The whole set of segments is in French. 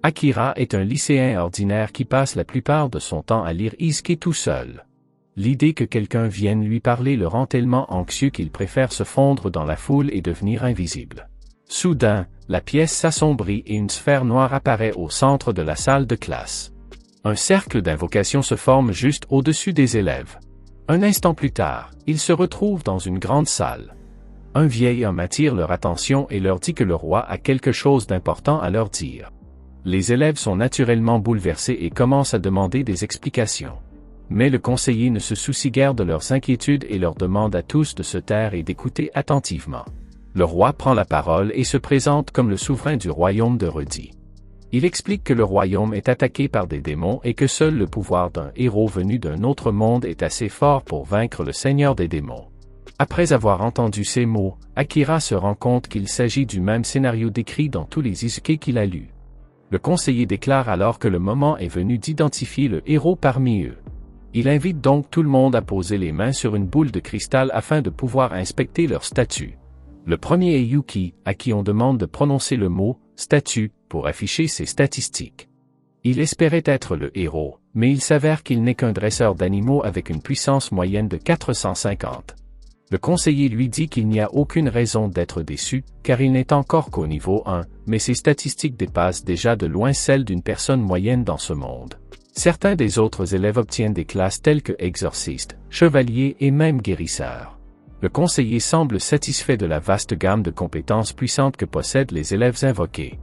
Akira est un lycéen ordinaire qui passe la plupart de son temps à lire Isekai tout seul. L'idée que quelqu'un vienne lui parler le rend tellement anxieux qu'il préfère se fondre dans la foule et devenir invisible. Soudain, la pièce s'assombrit et une sphère noire apparaît au centre de la salle de classe. Un cercle d'invocation se forme juste au-dessus des élèves. Un instant plus tard, ils se retrouvent dans une grande salle. Un vieil homme attire leur attention et leur dit que le roi a quelque chose d'important à leur dire. Les élèves sont naturellement bouleversés et commencent à demander des explications. Mais le conseiller ne se soucie guère de leurs inquiétudes et leur demande à tous de se taire et d'écouter attentivement. Le roi prend la parole et se présente comme le souverain du royaume de Redi. Il explique que le royaume est attaqué par des démons et que seul le pouvoir d'un héros venu d'un autre monde est assez fort pour vaincre le seigneur des démons. Après avoir entendu ces mots, Akira se rend compte qu'il s'agit du même scénario décrit dans tous les isekai qu'il a lus. Le conseiller déclare alors que le moment est venu d'identifier le héros parmi eux. Il invite donc tout le monde à poser les mains sur une boule de cristal afin de pouvoir inspecter leur statut. Le premier est Yuki, à qui on demande de prononcer le mot « statut » pour afficher ses statistiques. Il espérait être le héros, mais il s'avère qu'il n'est qu'un dresseur d'animaux avec une puissance moyenne de 450. Le conseiller lui dit qu'il n'y a aucune raison d'être déçu, car il n'est encore qu'au niveau 1, mais ses statistiques dépassent déjà de loin celles d'une personne moyenne dans ce monde. Certains des autres élèves obtiennent des classes telles que exorciste, chevalier et même guérisseur. Le conseiller semble satisfait de la vaste gamme de compétences puissantes que possèdent les élèves invoqués.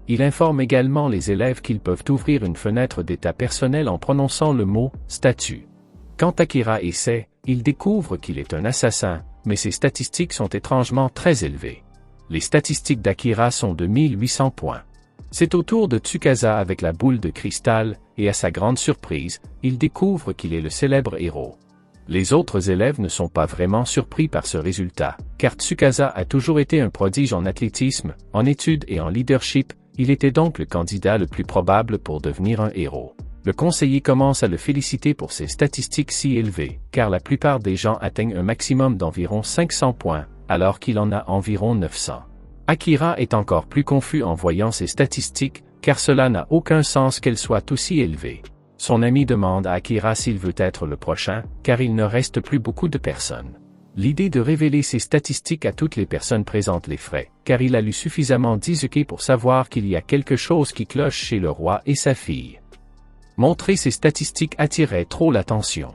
Il informe également les élèves qu'ils peuvent ouvrir une fenêtre d'état personnel en prononçant le mot « statut ». Quand Akira essaie, il découvre qu'il est un assassin, mais ses statistiques sont étrangement très élevées. Les statistiques d'Akira sont de 1800 points. C'est au tour de Tsukasa avec la boule de cristal, et à sa grande surprise, il découvre qu'il est le célèbre héros. Les autres élèves ne sont pas vraiment surpris par ce résultat, car Tsukasa a toujours été un prodige en athlétisme, en études et en leadership, il était donc le candidat le plus probable pour devenir un héros. Le conseiller commence à le féliciter pour ses statistiques si élevées, car la plupart des gens atteignent un maximum d'environ 500 points, alors qu'il en a environ 900. Akira est encore plus confus en voyant ces statistiques, car cela n'a aucun sens qu'elles soient aussi élevées. Son ami demande à Akira s'il veut être le prochain, car il ne reste plus beaucoup de personnes. L'idée de révéler ses statistiques à toutes les personnes présentes l'effraie, car il a lu suffisamment d'Isekai pour savoir qu'il y a quelque chose qui cloche chez le roi et sa fille. Montrer ses statistiques attirait trop l'attention.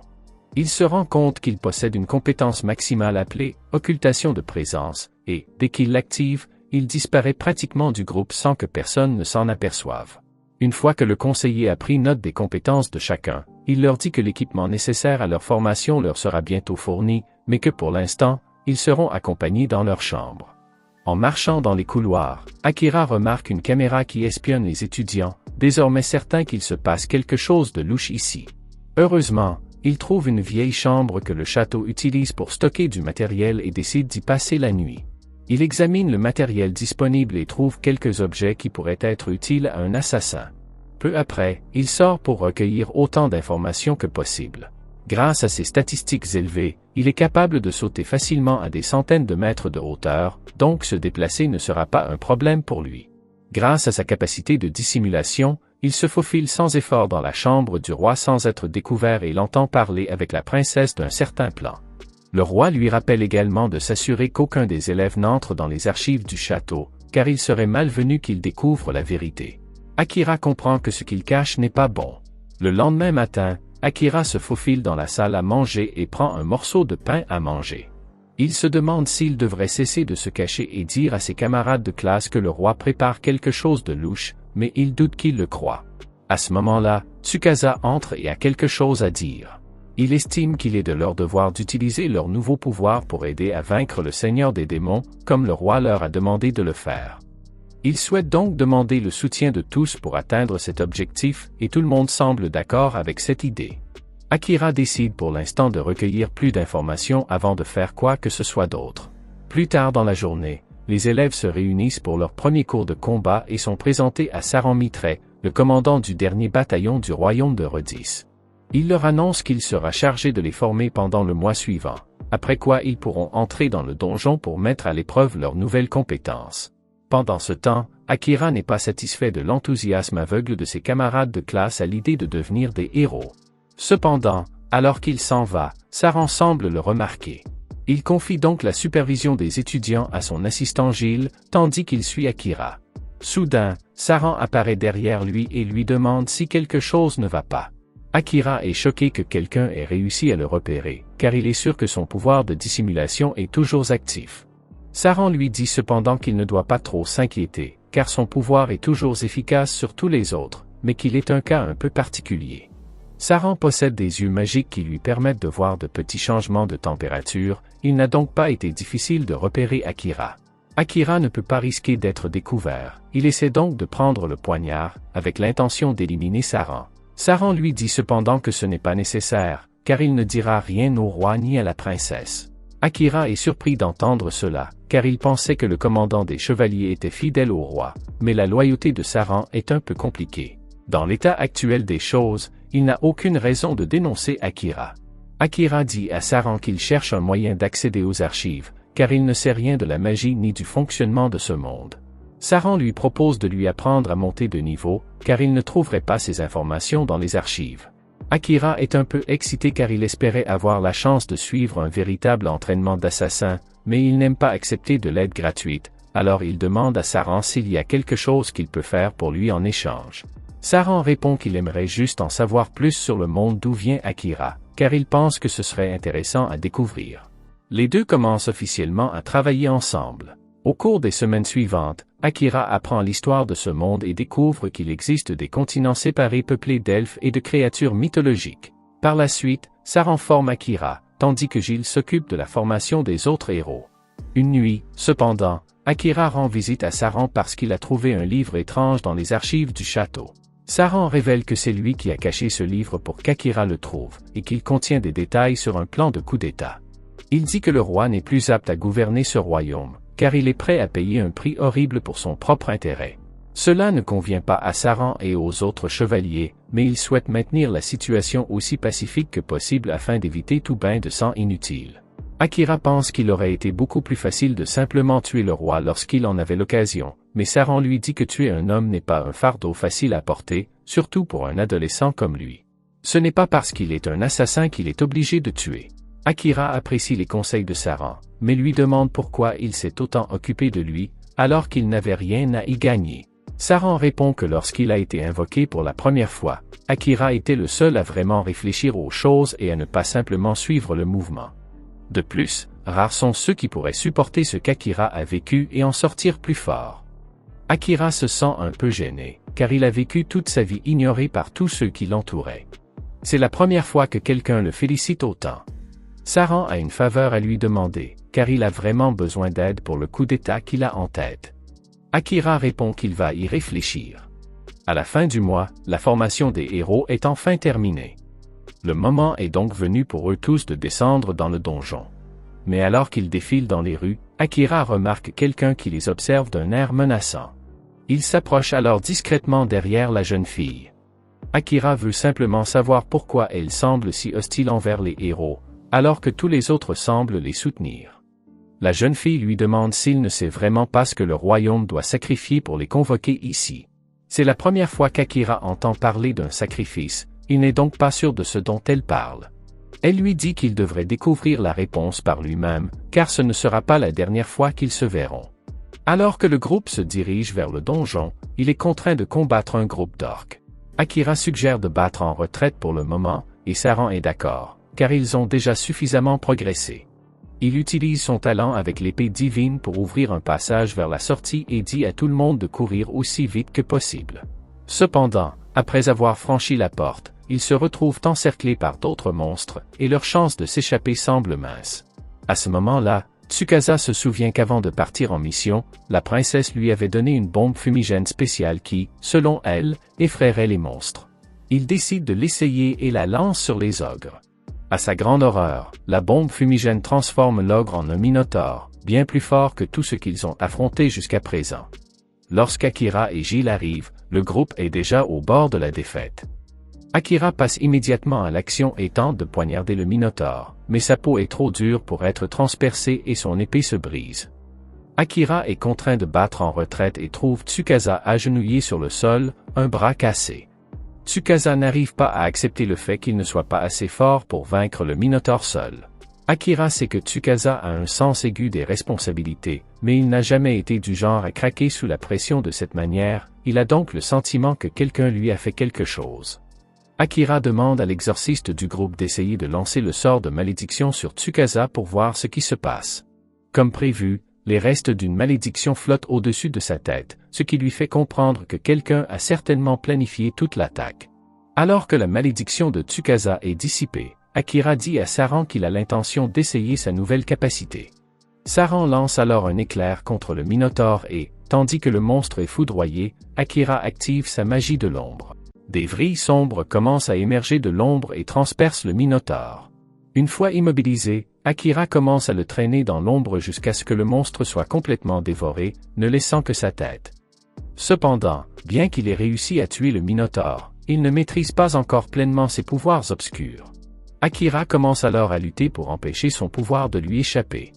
Il se rend compte qu'il possède une compétence maximale appelée « occultation de présence » et, dès qu'il l'active, il disparaît pratiquement du groupe sans que personne ne s'en aperçoive. Une fois que le conseiller a pris note des compétences de chacun, il leur dit que l'équipement nécessaire à leur formation leur sera bientôt fourni, mais que pour l'instant, ils seront accompagnés dans leur chambre. En marchant dans les couloirs, Akira remarque une caméra qui espionne les étudiants, désormais certain qu'il se passe quelque chose de louche ici. Heureusement, il trouve une vieille chambre que le château utilise pour stocker du matériel et décide d'y passer la nuit. Il examine le matériel disponible et trouve quelques objets qui pourraient être utiles à un assassin. Peu après, il sort pour recueillir autant d'informations que possible. Grâce à ses statistiques élevées, il est capable de sauter facilement à des centaines de mètres de hauteur, donc se déplacer ne sera pas un problème pour lui. Grâce à sa capacité de dissimulation, il se faufile sans effort dans la chambre du roi sans être découvert et l'entend parler avec la princesse d'un certain plan. Le roi lui rappelle également de s'assurer qu'aucun des élèves n'entre dans les archives du château, car il serait malvenu qu'il découvre la vérité. Akira comprend que ce qu'il cache n'est pas bon. Le lendemain matin, Akira se faufile dans la salle à manger et prend un morceau de pain à manger. Il se demande s'il devrait cesser de se cacher et dire à ses camarades de classe que le roi prépare quelque chose de louche, mais il doute qu'il le croie. À ce moment-là, Tsukasa entre et a quelque chose à dire. Il estime qu'il est de leur devoir d'utiliser leur nouveau pouvoir pour aider à vaincre le seigneur des démons, comme le roi leur a demandé de le faire. Il souhaite donc demander le soutien de tous pour atteindre cet objectif, et tout le monde semble d'accord avec cette idée. Akira décide pour l'instant de recueillir plus d'informations avant de faire quoi que ce soit d'autre. Plus tard dans la journée, les élèves se réunissent pour leur premier cours de combat et sont présentés à Saran Mitre, le commandant du dernier bataillon du royaume de Rhodis. Il leur annonce qu'il sera chargé de les former pendant le mois suivant, après quoi ils pourront entrer dans le donjon pour mettre à l'épreuve leurs nouvelles compétences. Pendant ce temps, Akira n'est pas satisfait de l'enthousiasme aveugle de ses camarades de classe à l'idée de devenir des héros. Cependant, alors qu'il s'en va, Saran semble le remarquer. Il confie donc la supervision des étudiants à son assistant Gilles, tandis qu'il suit Akira. Soudain, Saran apparaît derrière lui et lui demande si quelque chose ne va pas. Akira est choqué que quelqu'un ait réussi à le repérer, car il est sûr que son pouvoir de dissimulation est toujours actif. Saran lui dit cependant qu'il ne doit pas trop s'inquiéter, car son pouvoir est toujours efficace sur tous les autres, mais qu'il est un cas un peu particulier. Saran possède des yeux magiques qui lui permettent de voir de petits changements de température, il n'a donc pas été difficile de repérer Akira. Akira ne peut pas risquer d'être découvert, il essaie donc de prendre le poignard, avec l'intention d'éliminer Saran. Saran lui dit cependant que ce n'est pas nécessaire, car il ne dira rien au roi ni à la princesse. Akira est surpris d'entendre cela, car il pensait que le commandant des chevaliers était fidèle au roi, mais la loyauté de Saran est un peu compliquée. Dans l'état actuel des choses, il n'a aucune raison de dénoncer Akira. Akira dit à Saran qu'il cherche un moyen d'accéder aux archives, car il ne sait rien de la magie ni du fonctionnement de ce monde. Saran lui propose de lui apprendre à monter de niveau, car il ne trouverait pas ces informations dans les archives. Akira est un peu excité car il espérait avoir la chance de suivre un véritable entraînement d'assassin, mais il n'aime pas accepter de l'aide gratuite, alors il demande à Saran s'il y a quelque chose qu'il peut faire pour lui en échange. Saran répond qu'il aimerait juste en savoir plus sur le monde d'où vient Akira, car il pense que ce serait intéressant à découvrir. Les deux commencent officiellement à travailler ensemble. Au cours des semaines suivantes, Akira apprend l'histoire de ce monde et découvre qu'il existe des continents séparés peuplés d'elfes et de créatures mythologiques. Par la suite, Saran forme Akira, tandis que Gilles s'occupe de la formation des autres héros. Une nuit, cependant, Akira rend visite à Saran parce qu'il a trouvé un livre étrange dans les archives du château. Saran révèle que c'est lui qui a caché ce livre pour qu'Akira le trouve, et qu'il contient des détails sur un plan de coup d'État. Il dit que le roi n'est plus apte à gouverner ce royaume, car il est prêt à payer un prix horrible pour son propre intérêt. Cela ne convient pas à Saran et aux autres chevaliers, mais il souhaite maintenir la situation aussi pacifique que possible afin d'éviter tout bain de sang inutile. Akira pense qu'il aurait été beaucoup plus facile de simplement tuer le roi lorsqu'il en avait l'occasion, mais Saran lui dit que tuer un homme n'est pas un fardeau facile à porter, surtout pour un adolescent comme lui. Ce n'est pas parce qu'il est un assassin qu'il est obligé de tuer. Akira apprécie les conseils de Saran, mais lui demande pourquoi il s'est autant occupé de lui, alors qu'il n'avait rien à y gagner. Saran répond que lorsqu'il a été invoqué pour la première fois, Akira était le seul à vraiment réfléchir aux choses et à ne pas simplement suivre le mouvement. De plus, rares sont ceux qui pourraient supporter ce qu'Akira a vécu et en sortir plus fort. Akira se sent un peu gêné, car il a vécu toute sa vie ignoré par tous ceux qui l'entouraient. C'est la première fois que quelqu'un le félicite autant. Saran a une faveur à lui demander, car il a vraiment besoin d'aide pour le coup d'État qu'il a en tête. Akira répond qu'il va y réfléchir. À la fin du mois, la formation des héros est enfin terminée. Le moment est donc venu pour eux tous de descendre dans le donjon. Mais alors qu'ils défilent dans les rues, Akira remarque quelqu'un qui les observe d'un air menaçant. Il s'approche alors discrètement derrière la jeune fille. Akira veut simplement savoir pourquoi elle semble si hostile envers les héros, alors que tous les autres semblent les soutenir. La jeune fille lui demande s'il ne sait vraiment pas ce que le royaume doit sacrifier pour les convoquer ici. C'est la première fois qu'Akira entend parler d'un sacrifice, il n'est donc pas sûr de ce dont elle parle. Elle lui dit qu'il devrait découvrir la réponse par lui-même, car ce ne sera pas la dernière fois qu'ils se verront. Alors que le groupe se dirige vers le donjon, il est contraint de combattre un groupe d'orques. Akira suggère de battre en retraite pour le moment, et Saran est d'accord, car ils ont déjà suffisamment progressé. Il utilise son talent avec l'épée divine pour ouvrir un passage vers la sortie et dit à tout le monde de courir aussi vite que possible. Cependant, après avoir franchi la porte, ils se retrouvent encerclés par d'autres monstres, et leur chance de s'échapper semble mince. À ce moment-là, Tsukasa se souvient qu'avant de partir en mission, la princesse lui avait donné une bombe fumigène spéciale qui, selon elle, effraierait les monstres. Il décide de l'essayer et la lance sur les ogres. À sa grande horreur, la bombe fumigène transforme l'ogre en un minotaure, bien plus fort que tout ce qu'ils ont affronté jusqu'à présent. Lorsqu'Akira et Gilles arrivent, le groupe est déjà au bord de la défaite. Akira passe immédiatement à l'action et tente de poignarder le minotaure, mais sa peau est trop dure pour être transpercée et son épée se brise. Akira est contraint de battre en retraite et trouve Tsukasa agenouillé sur le sol, un bras cassé. Tsukasa n'arrive pas à accepter le fait qu'il ne soit pas assez fort pour vaincre le Minotaure seul. Akira sait que Tsukasa a un sens aigu des responsabilités, mais il n'a jamais été du genre à craquer sous la pression de cette manière, il a donc le sentiment que quelqu'un lui a fait quelque chose. Akira demande à l'exorciste du groupe d'essayer de lancer le sort de malédiction sur Tsukasa pour voir ce qui se passe. Comme prévu, les restes d'une malédiction flottent au-dessus de sa tête, ce qui lui fait comprendre que quelqu'un a certainement planifié toute l'attaque. Alors que la malédiction de Tsukasa est dissipée, Akira dit à Saran qu'il a l'intention d'essayer sa nouvelle capacité. Saran lance alors un éclair contre le Minotaure et, tandis que le monstre est foudroyé, Akira active sa magie de l'ombre. Des vrilles sombres commencent à émerger de l'ombre et transpercent le Minotaure. Une fois immobilisé, Akira commence à le traîner dans l'ombre jusqu'à ce que le monstre soit complètement dévoré, ne laissant que sa tête. Cependant, bien qu'il ait réussi à tuer le Minotaure, il ne maîtrise pas encore pleinement ses pouvoirs obscurs. Akira commence alors à lutter pour empêcher son pouvoir de lui échapper.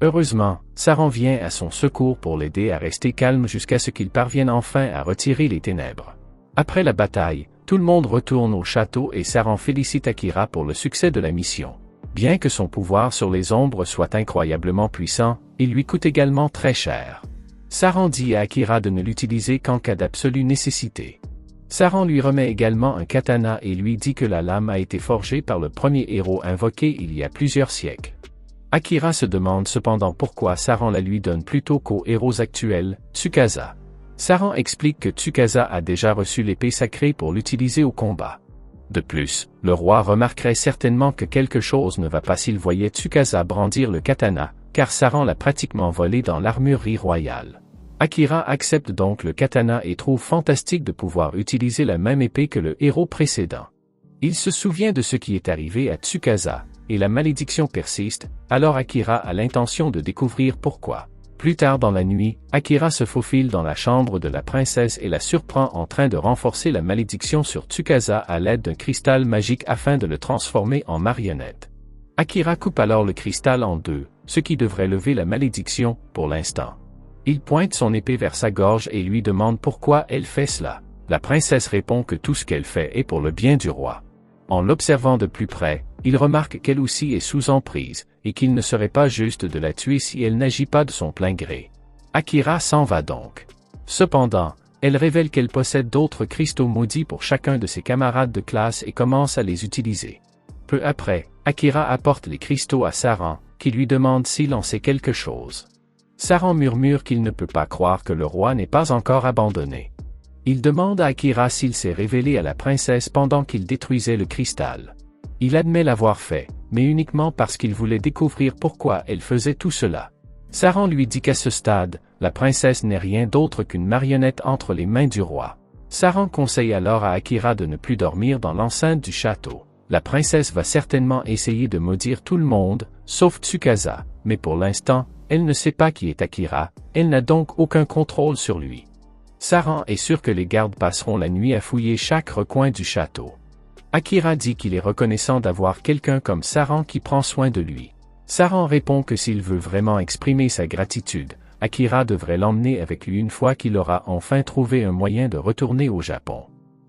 Heureusement, Saran vient à son secours pour l'aider à rester calme jusqu'à ce qu'il parvienne enfin à retirer les ténèbres. Après la bataille, tout le monde retourne au château et Saran félicite Akira pour le succès de la mission. Bien que son pouvoir sur les ombres soit incroyablement puissant, il lui coûte également très cher. Saran dit à Akira de ne l'utiliser qu'en cas d'absolue nécessité. Saran lui remet également un katana et lui dit que la lame a été forgée par le premier héros invoqué il y a plusieurs siècles. Akira se demande cependant pourquoi Saran la lui donne plutôt qu'aux héros actuels, Tsukasa. Saran explique que Tsukasa a déjà reçu l'épée sacrée pour l'utiliser au combat. De plus, le roi remarquerait certainement que quelque chose ne va pas s'il voyait Tsukasa brandir le katana, car Saran l'a pratiquement volé dans l'armurerie royale. Akira accepte donc le katana et trouve fantastique de pouvoir utiliser la même épée que le héros précédent. Il se souvient de ce qui est arrivé à Tsukasa, et la malédiction persiste, alors Akira a l'intention de découvrir pourquoi. Plus tard dans la nuit, Akira se faufile dans la chambre de la princesse et la surprend en train de renforcer la malédiction sur Tsukasa à l'aide d'un cristal magique afin de le transformer en marionnette. Akira coupe alors le cristal en deux, ce qui devrait lever la malédiction, pour l'instant. Il pointe son épée vers sa gorge et lui demande pourquoi elle fait cela. La princesse répond que tout ce qu'elle fait est pour le bien du roi. En l'observant de plus près, il remarque qu'elle aussi est sous emprise, et qu'il ne serait pas juste de la tuer si elle n'agit pas de son plein gré. Akira s'en va donc. Cependant, elle révèle qu'elle possède d'autres cristaux maudits pour chacun de ses camarades de classe et commence à les utiliser. Peu après, Akira apporte les cristaux à Saran, qui lui demande s'il en sait quelque chose. Saran murmure qu'il ne peut pas croire que le roi n'est pas encore abandonné. Il demande à Akira s'il s'est révélé à la princesse pendant qu'il détruisait le cristal. Il admet l'avoir fait, mais uniquement parce qu'il voulait découvrir pourquoi elle faisait tout cela. Saran lui dit qu'à ce stade, la princesse n'est rien d'autre qu'une marionnette entre les mains du roi. Saran conseille alors à Akira de ne plus dormir dans l'enceinte du château. La princesse va certainement essayer de maudire tout le monde, sauf Tsukasa, mais pour l'instant, elle ne sait pas qui est Akira, elle n'a donc aucun contrôle sur lui. Saran est sûr que les gardes passeront la nuit à fouiller chaque recoin du château. Akira dit qu'il est reconnaissant d'avoir quelqu'un comme Saran qui prend soin de lui. Saran répond que s'il veut vraiment exprimer sa gratitude, Akira devrait l'emmener avec lui une fois qu'il aura enfin trouvé un moyen de retourner au Japon.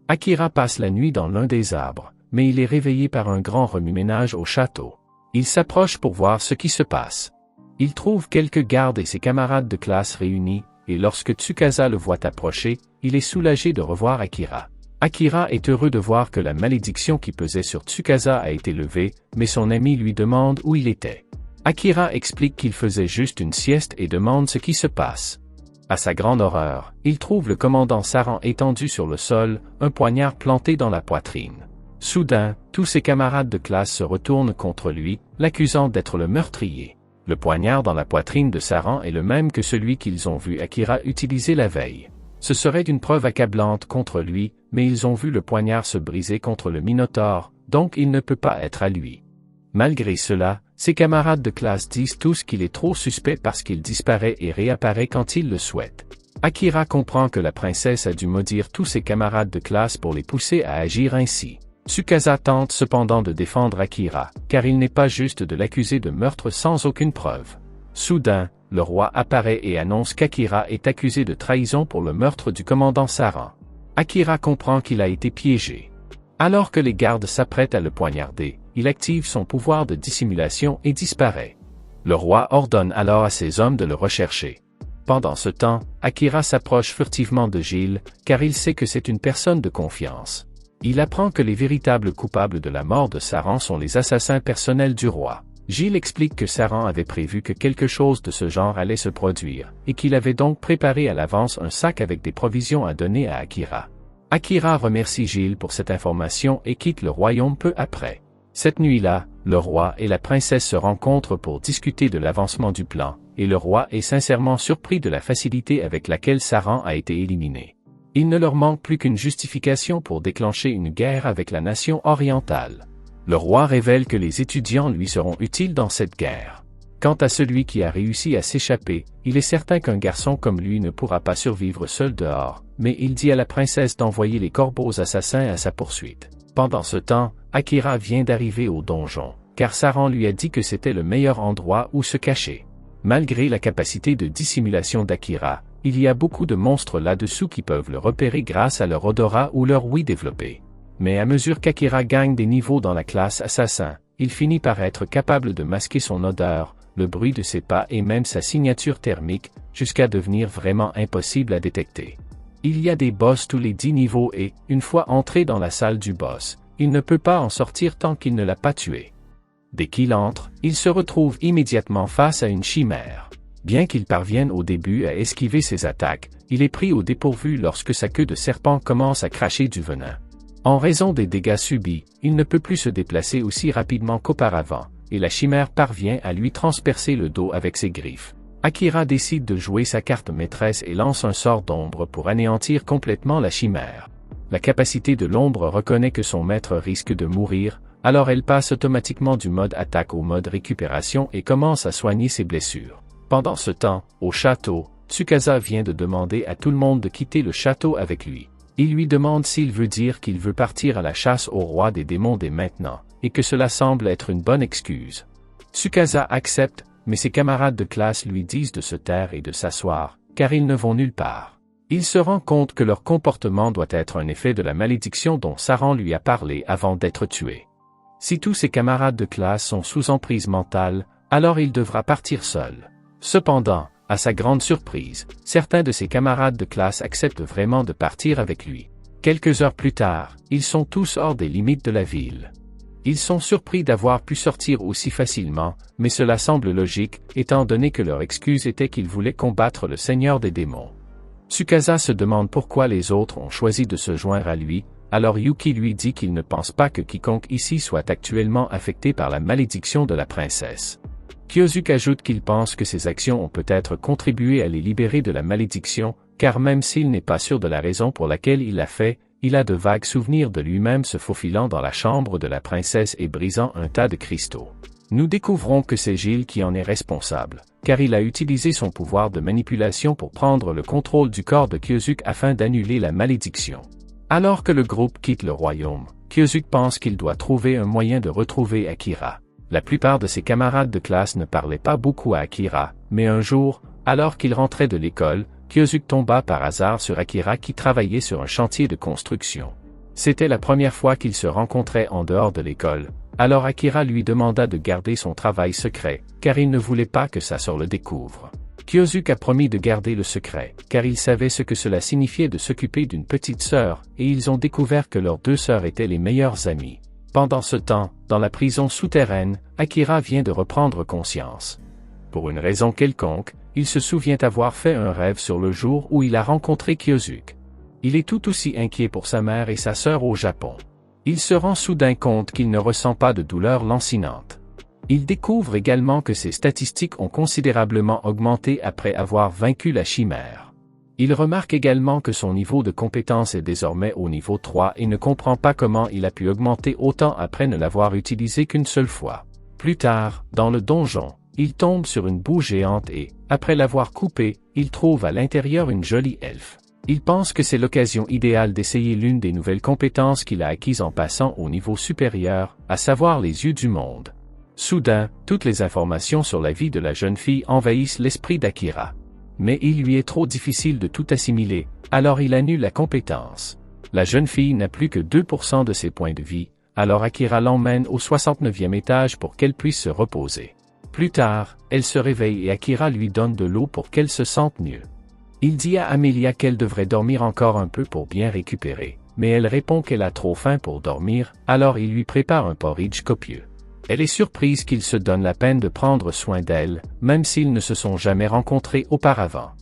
Akira passe la nuit dans l'un des arbres, mais il est réveillé par un grand remue-ménage au château. Il s'approche pour voir ce qui se passe. Il trouve quelques gardes et ses camarades de classe réunis, et lorsque Tsukasa le voit approcher, il est soulagé de revoir Akira. Akira est heureux de voir que la malédiction qui pesait sur Tsukasa a été levée, mais son ami lui demande où il était. Akira explique qu'il faisait juste une sieste et demande ce qui se passe. À sa grande horreur, il trouve le commandant Saran étendu sur le sol, un poignard planté dans la poitrine. Soudain, tous ses camarades de classe se retournent contre lui, l'accusant d'être le meurtrier. Le poignard dans la poitrine de Saran est le même que celui qu'ils ont vu Akira utiliser la veille. Ce serait une preuve accablante contre lui, mais ils ont vu le poignard se briser contre le Minotaure, donc il ne peut pas être à lui. Malgré cela, ses camarades de classe disent tous qu'il est trop suspect parce qu'il disparaît et réapparaît quand il le souhaite. Akira comprend que la princesse a dû maudire tous ses camarades de classe pour les pousser à agir ainsi. Tsukasa tente cependant de défendre Akira, car il n'est pas juste de l'accuser de meurtre sans aucune preuve. Soudain, le roi apparaît et annonce qu'Akira est accusé de trahison pour le meurtre du commandant Saran. Akira comprend qu'il a été piégé. Alors que les gardes s'apprêtent à le poignarder, il active son pouvoir de dissimulation et disparaît. Le roi ordonne alors à ses hommes de le rechercher. Pendant ce temps, Akira s'approche furtivement de Gilles, car il sait que c'est une personne de confiance. Il apprend que les véritables coupables de la mort de Saran sont les assassins personnels du roi. Gilles explique que Saran avait prévu que quelque chose de ce genre allait se produire, et qu'il avait donc préparé à l'avance un sac avec des provisions à donner à Akira. Akira remercie Gilles pour cette information et quitte le royaume peu après. Cette nuit-là, le roi et la princesse se rencontrent pour discuter de l'avancement du plan, et le roi est sincèrement surpris de la facilité avec laquelle Saran a été éliminé. Il ne leur manque plus qu'une justification pour déclencher une guerre avec la nation orientale. Le roi révèle que les étudiants lui seront utiles dans cette guerre. Quant à celui qui a réussi à s'échapper, il est certain qu'un garçon comme lui ne pourra pas survivre seul dehors, mais il dit à la princesse d'envoyer les corbeaux assassins à sa poursuite. Pendant ce temps, Akira vient d'arriver au donjon, car Saran lui a dit que c'était le meilleur endroit où se cacher. Malgré la capacité de dissimulation d'Akira, il y a beaucoup de monstres là-dessous qui peuvent le repérer grâce à leur odorat ou leur ouïe développée. Mais à mesure qu'Akira gagne des niveaux dans la classe assassin, il finit par être capable de masquer son odeur, le bruit de ses pas et même sa signature thermique, jusqu'à devenir vraiment impossible à détecter. Il y a des boss tous les 10 niveaux et, une fois entré dans la salle du boss, il ne peut pas en sortir tant qu'il ne l'a pas tué. Dès qu'il entre, il se retrouve immédiatement face à une chimère. Bien qu'il parvienne au début à esquiver ses attaques, il est pris au dépourvu lorsque sa queue de serpent commence à cracher du venin. En raison des dégâts subis, il ne peut plus se déplacer aussi rapidement qu'auparavant, et la chimère parvient à lui transpercer le dos avec ses griffes. Akira décide de jouer sa carte maîtresse et lance un sort d'ombre pour anéantir complètement la chimère. La capacité de l'ombre reconnaît que son maître risque de mourir, alors elle passe automatiquement du mode attaque au mode récupération et commence à soigner ses blessures. Pendant ce temps, au château, Tsukasa vient de demander à tout le monde de quitter le château avec lui. Il lui demande s'il veut dire qu'il veut partir à la chasse au roi des démons dès maintenant, et que cela semble être une bonne excuse. Tsukasa accepte, mais ses camarades de classe lui disent de se taire et de s'asseoir, car ils ne vont nulle part. Il se rend compte que leur comportement doit être un effet de la malédiction dont Saran lui a parlé avant d'être tué. Si tous ses camarades de classe sont sous emprise mentale, alors il devra partir seul. Cependant, à sa grande surprise, certains de ses camarades de classe acceptent vraiment de partir avec lui. Quelques heures plus tard, ils sont tous hors des limites de la ville. Ils sont surpris d'avoir pu sortir aussi facilement, mais cela semble logique, étant donné que leur excuse était qu'ils voulaient combattre le Seigneur des démons. Tsukasa se demande pourquoi les autres ont choisi de se joindre à lui, alors Yuki lui dit qu'il ne pense pas que quiconque ici soit actuellement affecté par la malédiction de la princesse. Kyosuke ajoute qu'il pense que ses actions ont peut-être contribué à les libérer de la malédiction, car même s'il n'est pas sûr de la raison pour laquelle il l'a fait, il a de vagues souvenirs de lui-même se faufilant dans la chambre de la princesse et brisant un tas de cristaux. Nous découvrons que c'est Gilles qui en est responsable, car il a utilisé son pouvoir de manipulation pour prendre le contrôle du corps de Kyosuke afin d'annuler la malédiction. Alors que le groupe quitte le royaume, Kyosuke pense qu'il doit trouver un moyen de retrouver Akira. La plupart de ses camarades de classe ne parlaient pas beaucoup à Akira, mais un jour, alors qu'il rentrait de l'école, Kyosuke tomba par hasard sur Akira qui travaillait sur un chantier de construction. C'était la première fois qu'ils se rencontraient en dehors de l'école, alors Akira lui demanda de garder son travail secret, car il ne voulait pas que sa sœur le découvre. Kyosuke a promis de garder le secret, car il savait ce que cela signifiait de s'occuper d'une petite sœur, et ils ont découvert que leurs deux sœurs étaient les meilleures amies. Pendant ce temps, dans la prison souterraine, Akira vient de reprendre conscience. Pour une raison quelconque, il se souvient avoir fait un rêve sur le jour où il a rencontré Kyosuke. Il est tout aussi inquiet pour sa mère et sa sœur au Japon. Il se rend soudain compte qu'il ne ressent pas de douleur lancinante. Il découvre également que ses statistiques ont considérablement augmenté après avoir vaincu la chimère. Il remarque également que son niveau de compétence est désormais au niveau 3 et ne comprend pas comment il a pu augmenter autant après ne l'avoir utilisé qu'une seule fois. Plus tard, dans le donjon, il tombe sur une boue géante et, après l'avoir coupée, il trouve à l'intérieur une jolie elfe. Il pense que c'est l'occasion idéale d'essayer l'une des nouvelles compétences qu'il a acquises en passant au niveau supérieur, à savoir les yeux du monde. Soudain, toutes les informations sur la vie de la jeune fille envahissent l'esprit d'Akira. Mais il lui est trop difficile de tout assimiler, alors il annule la compétence. La jeune fille n'a plus que 2% de ses points de vie, alors Akira l'emmène au 69e étage pour qu'elle puisse se reposer. Plus tard, elle se réveille et Akira lui donne de l'eau pour qu'elle se sente mieux. Il dit à Amelia qu'elle devrait dormir encore un peu pour bien récupérer, mais elle répond qu'elle a trop faim pour dormir, alors il lui prépare un porridge copieux. Elle est surprise qu'il se donne la peine de prendre soin d'elle, même s'ils ne se sont jamais rencontrés auparavant.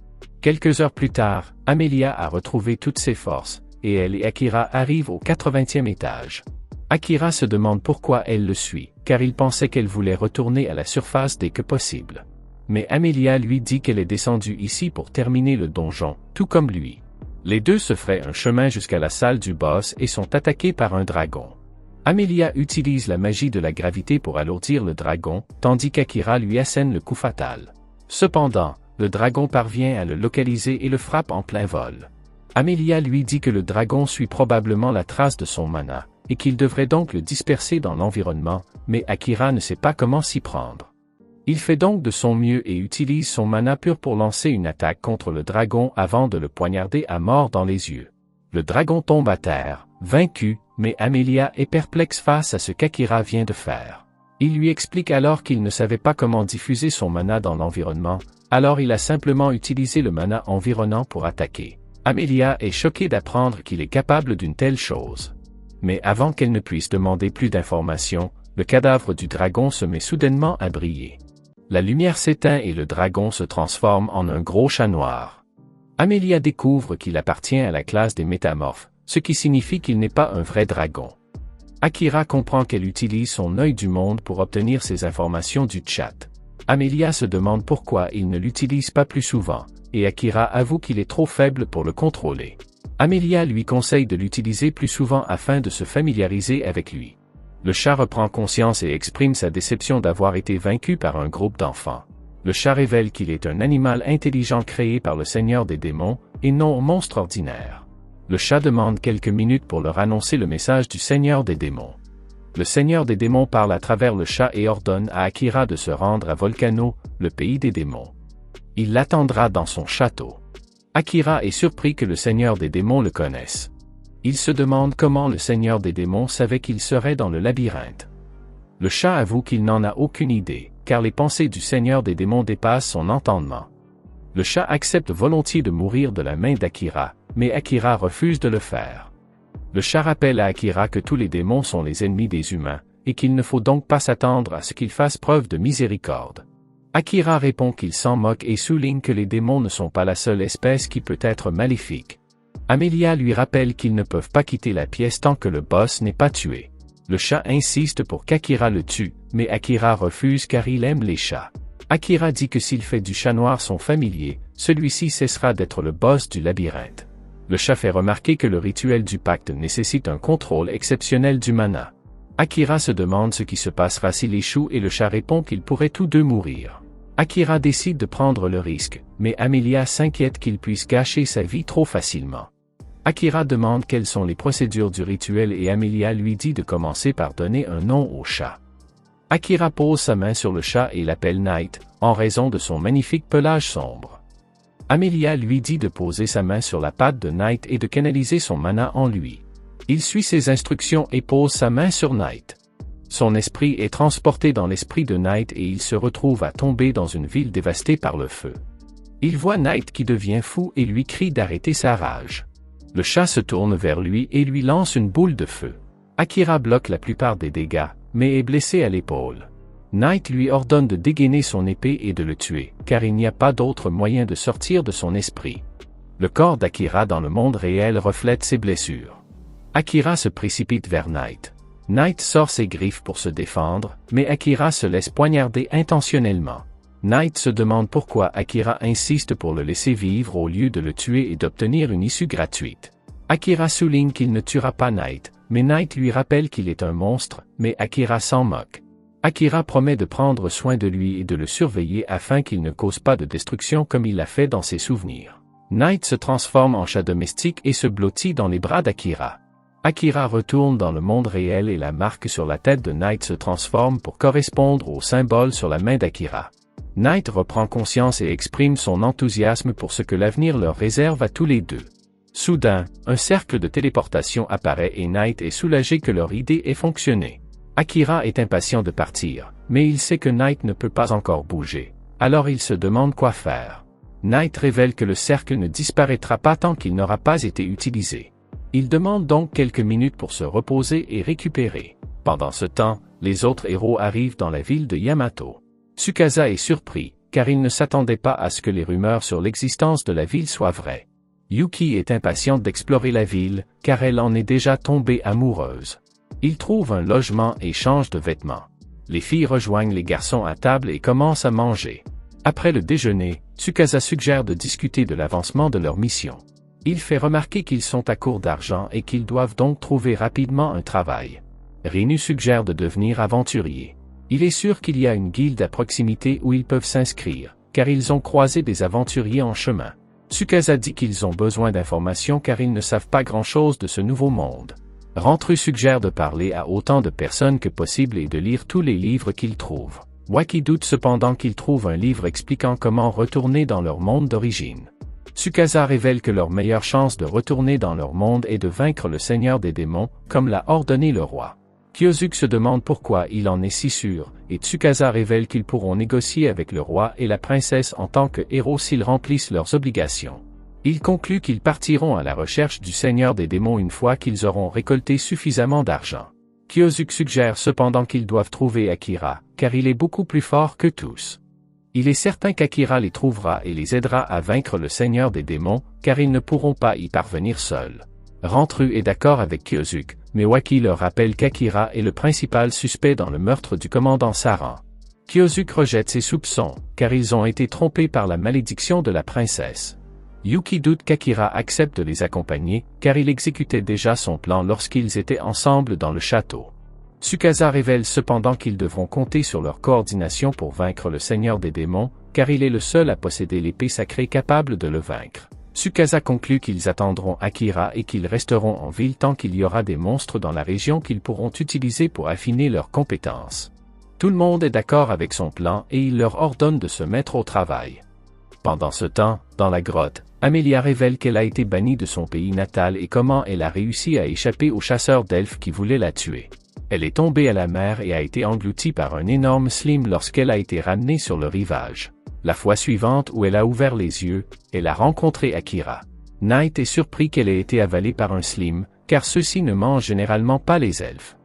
Quelques heures plus tard, Amelia a retrouvé toutes ses forces, et elle et Akira arrivent au 80e étage. Akira se demande pourquoi elle le suit, car il pensait qu'elle voulait retourner à la surface dès que possible. Mais Amelia lui dit qu'elle est descendue ici pour terminer le donjon, tout comme lui. Les deux se feraient un chemin jusqu'à la salle du boss et sont attaqués par un dragon. Amelia utilise la magie de la gravité pour alourdir le dragon, tandis qu'Akira lui assène le coup fatal. Cependant, le dragon parvient à le localiser et le frappe en plein vol. Amelia lui dit que le dragon suit probablement la trace de son mana, et qu'il devrait donc le disperser dans l'environnement, mais Akira ne sait pas comment s'y prendre. Il fait donc de son mieux et utilise son mana pur pour lancer une attaque contre le dragon avant de le poignarder à mort dans les yeux. Le dragon tombe à terre, vaincu, mais Amelia est perplexe face à ce qu'Akira vient de faire. Il lui explique alors qu'il ne savait pas comment diffuser son mana dans l'environnement, alors il a simplement utilisé le mana environnant pour attaquer. Amelia est choquée d'apprendre qu'il est capable d'une telle chose. Mais avant qu'elle ne puisse demander plus d'informations, le cadavre du dragon se met soudainement à briller. La lumière s'éteint et le dragon se transforme en un gros chat noir. Amelia découvre qu'il appartient à la classe des métamorphes, ce qui signifie qu'il n'est pas un vrai dragon. Akira comprend qu'elle utilise son œil du monde pour obtenir ces informations du chat. Amelia se demande pourquoi il ne l'utilise pas plus souvent, et Akira avoue qu'il est trop faible pour le contrôler. Amelia lui conseille de l'utiliser plus souvent afin de se familiariser avec lui. Le chat reprend conscience et exprime sa déception d'avoir été vaincu par un groupe d'enfants. Le chat révèle qu'il est un animal intelligent créé par le Seigneur des démons, et non un monstre ordinaire. Le chat demande quelques minutes pour leur annoncer le message du Seigneur des démons. Le Seigneur des démons parle à travers le chat et ordonne à Akira de se rendre à Volcano, le pays des démons. Il l'attendra dans son château. Akira est surpris que le Seigneur des démons le connaisse. Il se demande comment le Seigneur des démons savait qu'il serait dans le labyrinthe. Le chat avoue qu'il n'en a aucune idée, car les pensées du Seigneur des démons dépassent son entendement. Le chat accepte volontiers de mourir de la main d'Akira, mais Akira refuse de le faire. Le chat rappelle à Akira que tous les démons sont les ennemis des humains, et qu'il ne faut donc pas s'attendre à ce qu'ils fassent preuve de miséricorde. Akira répond qu'il s'en moque et souligne que les démons ne sont pas la seule espèce qui peut être maléfique. Amelia lui rappelle qu'ils ne peuvent pas quitter la pièce tant que le boss n'est pas tué. Le chat insiste pour qu'Akira le tue, mais Akira refuse car il aime les chats. Akira dit que s'il fait du chat noir son familier, celui-ci cessera d'être le boss du labyrinthe. Le chat fait remarquer que le rituel du pacte nécessite un contrôle exceptionnel du mana. Akira se demande ce qui se passera s'il échoue et le chat répond qu'ils pourraient tous deux mourir. Akira décide de prendre le risque, mais Amelia s'inquiète qu'il puisse gâcher sa vie trop facilement. Akira demande quelles sont les procédures du rituel et Amelia lui dit de commencer par donner un nom au chat. Akira pose sa main sur le chat et l'appelle Night, en raison de son magnifique pelage sombre. Amelia lui dit de poser sa main sur la patte de Night et de canaliser son mana en lui. Il suit ses instructions et pose sa main sur Night. Son esprit est transporté dans l'esprit de Night et il se retrouve à tomber dans une ville dévastée par le feu. Il voit Night qui devient fou et lui crie d'arrêter sa rage. Le chat se tourne vers lui et lui lance une boule de feu. Akira bloque la plupart des dégâts, mais est blessé à l'épaule. Night lui ordonne de dégainer son épée et de le tuer, car il n'y a pas d'autre moyen de sortir de son esprit. Le corps d'Akira dans le monde réel reflète ses blessures. Akira se précipite vers Night. Night sort ses griffes pour se défendre, mais Akira se laisse poignarder intentionnellement. Night se demande pourquoi Akira insiste pour le laisser vivre au lieu de le tuer et d'obtenir une issue gratuite. Akira souligne qu'il ne tuera pas Night, mais Night lui rappelle qu'il est un monstre, mais Akira s'en moque. Akira promet de prendre soin de lui et de le surveiller afin qu'il ne cause pas de destruction comme il l'a fait dans ses souvenirs. Night se transforme en chat domestique et se blottit dans les bras d'Akira. Akira retourne dans le monde réel et la marque sur la tête de Night se transforme pour correspondre au symbole sur la main d'Akira. Night reprend conscience et exprime son enthousiasme pour ce que l'avenir leur réserve à tous les deux. Soudain, un cercle de téléportation apparaît et Night est soulagé que leur idée ait fonctionné. Akira est impatient de partir, mais il sait que Night ne peut pas encore bouger. Alors il se demande quoi faire. Night révèle que le cercle ne disparaîtra pas tant qu'il n'aura pas été utilisé. Il demande donc quelques minutes pour se reposer et récupérer. Pendant ce temps, les autres héros arrivent dans la ville de Yamato. Tsukasa est surpris, car il ne s'attendait pas à ce que les rumeurs sur l'existence de la ville soient vraies. Yuki est impatiente d'explorer la ville, car elle en est déjà tombée amoureuse. Il trouve un logement et change de vêtements. Les filles rejoignent les garçons à table et commencent à manger. Après le déjeuner, Tsukasa suggère de discuter de l'avancement de leur mission. Il fait remarquer qu'ils sont à court d'argent et qu'ils doivent donc trouver rapidement un travail. Rinu suggère de devenir aventurier. Il est sûr qu'il y a une guilde à proximité où ils peuvent s'inscrire, car ils ont croisé des aventuriers en chemin. Tsukasa dit qu'ils ont besoin d'informations car ils ne savent pas grand-chose de ce nouveau monde. Rantru suggère de parler à autant de personnes que possible et de lire tous les livres qu'ils trouvent. Waki doute cependant qu'ils trouvent un livre expliquant comment retourner dans leur monde d'origine. Tsukasa révèle que leur meilleure chance de retourner dans leur monde est de vaincre le Seigneur des démons, comme l'a ordonné le roi. Kyosuke se demande pourquoi il en est si sûr, et Tsukasa révèle qu'ils pourront négocier avec le roi et la princesse en tant que héros s'ils remplissent leurs obligations. Il conclut qu'ils partiront à la recherche du Seigneur des démons une fois qu'ils auront récolté suffisamment d'argent. Kyosuke suggère cependant qu'ils doivent trouver Akira, car il est beaucoup plus fort que tous. Il est certain qu'Akira les trouvera et les aidera à vaincre le Seigneur des démons, car ils ne pourront pas y parvenir seuls. Rantru est d'accord avec Kyosuke, mais Waki leur rappelle qu'Akira est le principal suspect dans le meurtre du commandant Saran. Kyosuke rejette ses soupçons, car ils ont été trompés par la malédiction de la princesse. Yuki doute qu'Akira accepte de les accompagner, car il exécutait déjà son plan lorsqu'ils étaient ensemble dans le château. Tsukasa révèle cependant qu'ils devront compter sur leur coordination pour vaincre le Seigneur des démons, car il est le seul à posséder l'épée sacrée capable de le vaincre. Tsukasa conclut qu'ils attendront Akira et qu'ils resteront en ville tant qu'il y aura des monstres dans la région qu'ils pourront utiliser pour affiner leurs compétences. Tout le monde est d'accord avec son plan et il leur ordonne de se mettre au travail. Pendant ce temps, dans la grotte, Amelia révèle qu'elle a été bannie de son pays natal et comment elle a réussi à échapper aux chasseurs d'elfes qui voulaient la tuer. Elle est tombée à la mer et a été engloutie par un énorme slime lorsqu'elle a été ramenée sur le rivage. La fois suivante où elle a ouvert les yeux, elle a rencontré Akira. Night est surpris qu'elle ait été avalée par un slime, car ceux-ci ne mangent généralement pas les elfes.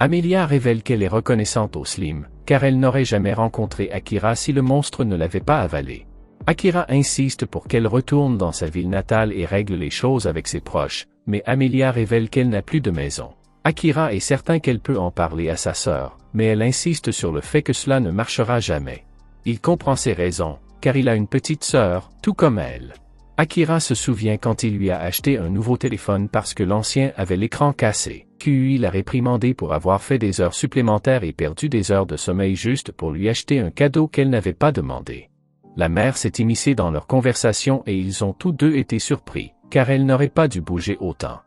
Amelia révèle qu'elle est reconnaissante au slime, car elle n'aurait jamais rencontré Akira si le monstre ne l'avait pas avalé. Akira insiste pour qu'elle retourne dans sa ville natale et règle les choses avec ses proches, mais Amelia révèle qu'elle n'a plus de maison. Akira est certain qu'elle peut en parler à sa sœur, mais elle insiste sur le fait que cela ne marchera jamais. Il comprend ses raisons, car il a une petite sœur, tout comme elle. Akira se souvient quand il lui a acheté un nouveau téléphone parce que l'ancien avait l'écran cassé. QI l'a réprimandé pour avoir fait des heures supplémentaires et perdu des heures de sommeil juste pour lui acheter un cadeau qu'elle n'avait pas demandé. La mère s'est immiscée dans leur conversation et ils ont tous deux été surpris, car elle n'aurait pas dû bouger autant.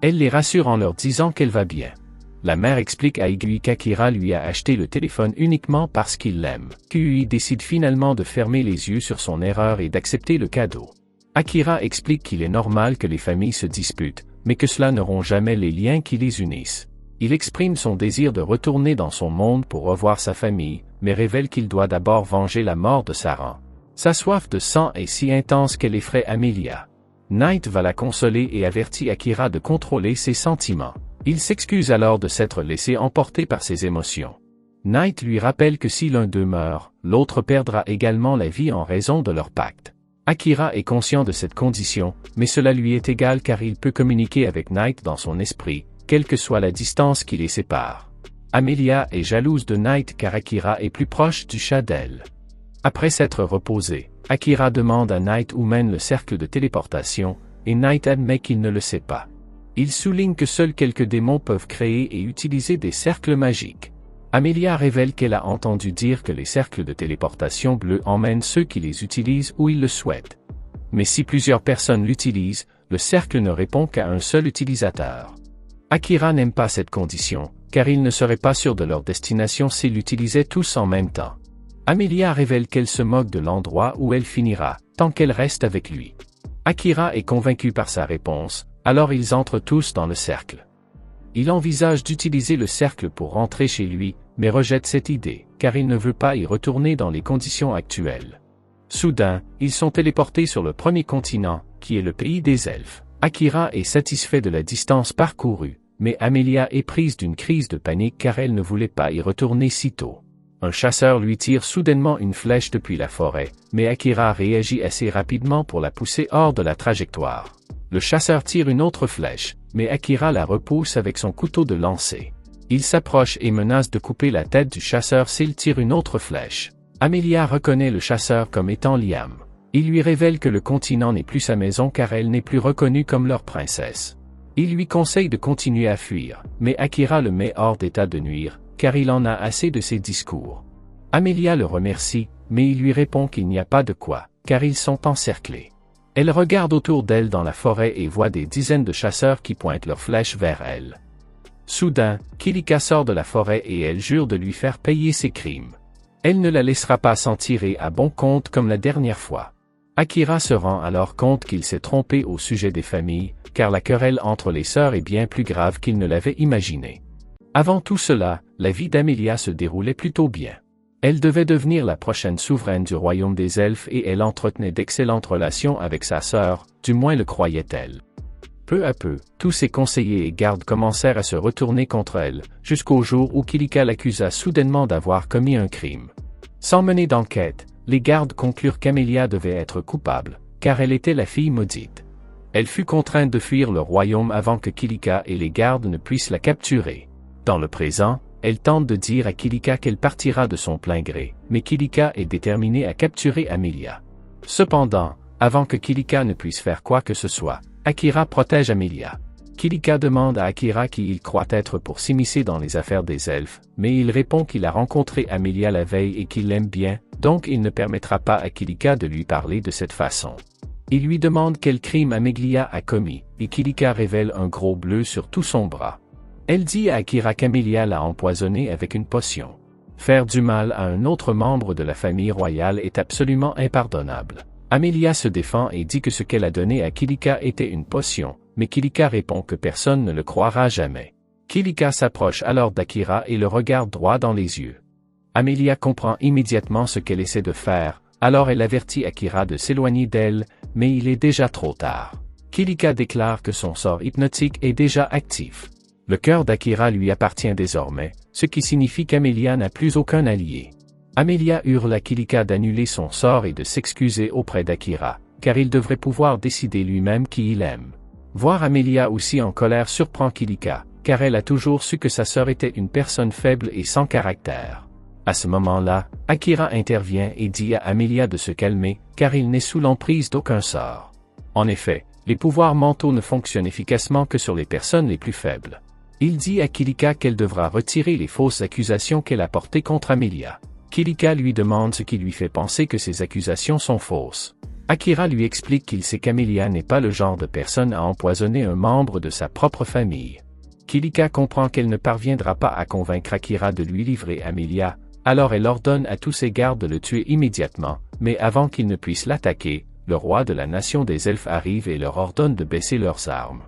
Elle les rassure en leur disant qu'elle va bien. La mère explique à Igui qu'Akira lui a acheté le téléphone uniquement parce qu'il l'aime. QI décide finalement de fermer les yeux sur son erreur et d'accepter le cadeau. Akira explique qu'il est normal que les familles se disputent, mais que cela n'auront jamais les liens qui les unissent. Il exprime son désir de retourner dans son monde pour revoir sa famille, mais révèle qu'il doit d'abord venger la mort de Saran. Sa soif de sang est si intense qu'elle effraie Amelia. Night va la consoler et avertit Akira de contrôler ses sentiments. Il s'excuse alors de s'être laissé emporter par ses émotions. Night lui rappelle que si l'un d'eux meurt, l'autre perdra également la vie en raison de leur pacte. Akira est conscient de cette condition, mais cela lui est égal car il peut communiquer avec Night dans son esprit, quelle que soit la distance qui les sépare. Amelia est jalouse de Night car Akira est plus proche du chat d'elle. Après s'être reposé, Akira demande à Night où mène le cercle de téléportation, et Night admet qu'il ne le sait pas. Il souligne que seuls quelques démons peuvent créer et utiliser des cercles magiques. Amelia révèle qu'elle a entendu dire que les cercles de téléportation bleus emmènent ceux qui les utilisent où ils le souhaitent. Mais si plusieurs personnes l'utilisent, le cercle ne répond qu'à un seul utilisateur. Akira n'aime pas cette condition, car il ne serait pas sûr de leur destination s'ils l'utilisaient tous en même temps. Amelia révèle qu'elle se moque de l'endroit où elle finira, tant qu'elle reste avec lui. Akira est convaincu par sa réponse, alors ils entrent tous dans le cercle. Il envisage d'utiliser le cercle pour rentrer chez lui, mais rejette cette idée, car il ne veut pas y retourner dans les conditions actuelles. Soudain, ils sont téléportés sur le premier continent, qui est le pays des elfes. Akira est satisfait de la distance parcourue, mais Amelia est prise d'une crise de panique car elle ne voulait pas y retourner si tôt. Un chasseur lui tire soudainement une flèche depuis la forêt, mais Akira réagit assez rapidement pour la pousser hors de la trajectoire. Le chasseur tire une autre flèche, mais Akira la repousse avec son couteau de lancer. Il s'approche et menace de couper la tête du chasseur s'il tire une autre flèche. Amelia reconnaît le chasseur comme étant Liam. Il lui révèle que le continent n'est plus sa maison car elle n'est plus reconnue comme leur princesse. Il lui conseille de continuer à fuir, mais Akira le met hors d'état de nuire, car il en a assez de ses discours. Amelia le remercie, mais il lui répond qu'il n'y a pas de quoi, car ils sont encerclés. Elle regarde autour d'elle dans la forêt et voit des dizaines de chasseurs qui pointent leurs flèches vers elle. Soudain, Kilika sort de la forêt et elle jure de lui faire payer ses crimes. Elle ne la laissera pas s'en tirer à bon compte comme la dernière fois. Akira se rend alors compte qu'il s'est trompé au sujet des familles, car la querelle entre les sœurs est bien plus grave qu'il ne l'avait imaginé. Avant tout cela, la vie d'Amelia se déroulait plutôt bien. Elle devait devenir la prochaine souveraine du royaume des elfes et elle entretenait d'excellentes relations avec sa sœur, du moins le croyait-elle. Peu à peu, tous ses conseillers et gardes commencèrent à se retourner contre elle, jusqu'au jour où Kilika l'accusa soudainement d'avoir commis un crime. Sans mener d'enquête, les gardes conclurent qu'Amelia devait être coupable, car elle était la fille maudite. Elle fut contrainte de fuir le royaume avant que Kilika et les gardes ne puissent la capturer. Dans le présent, elle tente de dire à Kilika qu'elle partira de son plein gré, mais Kilika est déterminée à capturer Amelia. Cependant, avant que Kilika ne puisse faire quoi que ce soit, Akira protège Amelia. Kilika demande à Akira qui il croit être pour s'immiscer dans les affaires des elfes, mais il répond qu'il a rencontré Amelia la veille et qu'il l'aime bien, donc il ne permettra pas à Kilika de lui parler de cette façon. Il lui demande quel crime Amelia a commis, et Kilika révèle un gros bleu sur tout son bras. Elle dit à Akira qu'Amelia l'a empoisonné avec une potion. Faire du mal à un autre membre de la famille royale est absolument impardonnable. Amelia se défend et dit que ce qu'elle a donné à Kilika était une potion, mais Kilika répond que personne ne le croira jamais. Kilika s'approche alors d'Akira et le regarde droit dans les yeux. Amelia comprend immédiatement ce qu'elle essaie de faire, alors elle avertit Akira de s'éloigner d'elle, mais il est déjà trop tard. Kilika déclare que son sort hypnotique est déjà actif. Le cœur d'Akira lui appartient désormais, ce qui signifie qu'Amelia n'a plus aucun allié. Amelia hurle à Kilika d'annuler son sort et de s'excuser auprès d'Akira, car il devrait pouvoir décider lui-même qui il aime. Voir Amelia aussi en colère surprend Kilika, car elle a toujours su que sa sœur était une personne faible et sans caractère. À ce moment-là, Akira intervient et dit à Amelia de se calmer, car il n'est sous l'emprise d'aucun sort. En effet, les pouvoirs mentaux ne fonctionnent efficacement que sur les personnes les plus faibles. Il dit à Kilika qu'elle devra retirer les fausses accusations qu'elle a portées contre Amelia. Kilika lui demande ce qui lui fait penser que ces accusations sont fausses. Akira lui explique qu'il sait qu'Amelia n'est pas le genre de personne à empoisonner un membre de sa propre famille. Kilika comprend qu'elle ne parviendra pas à convaincre Akira de lui livrer Amelia, alors elle ordonne à tous ses gardes de le tuer immédiatement, mais avant qu'ils ne puissent l'attaquer, le roi de la nation des elfes arrive et leur ordonne de baisser leurs armes.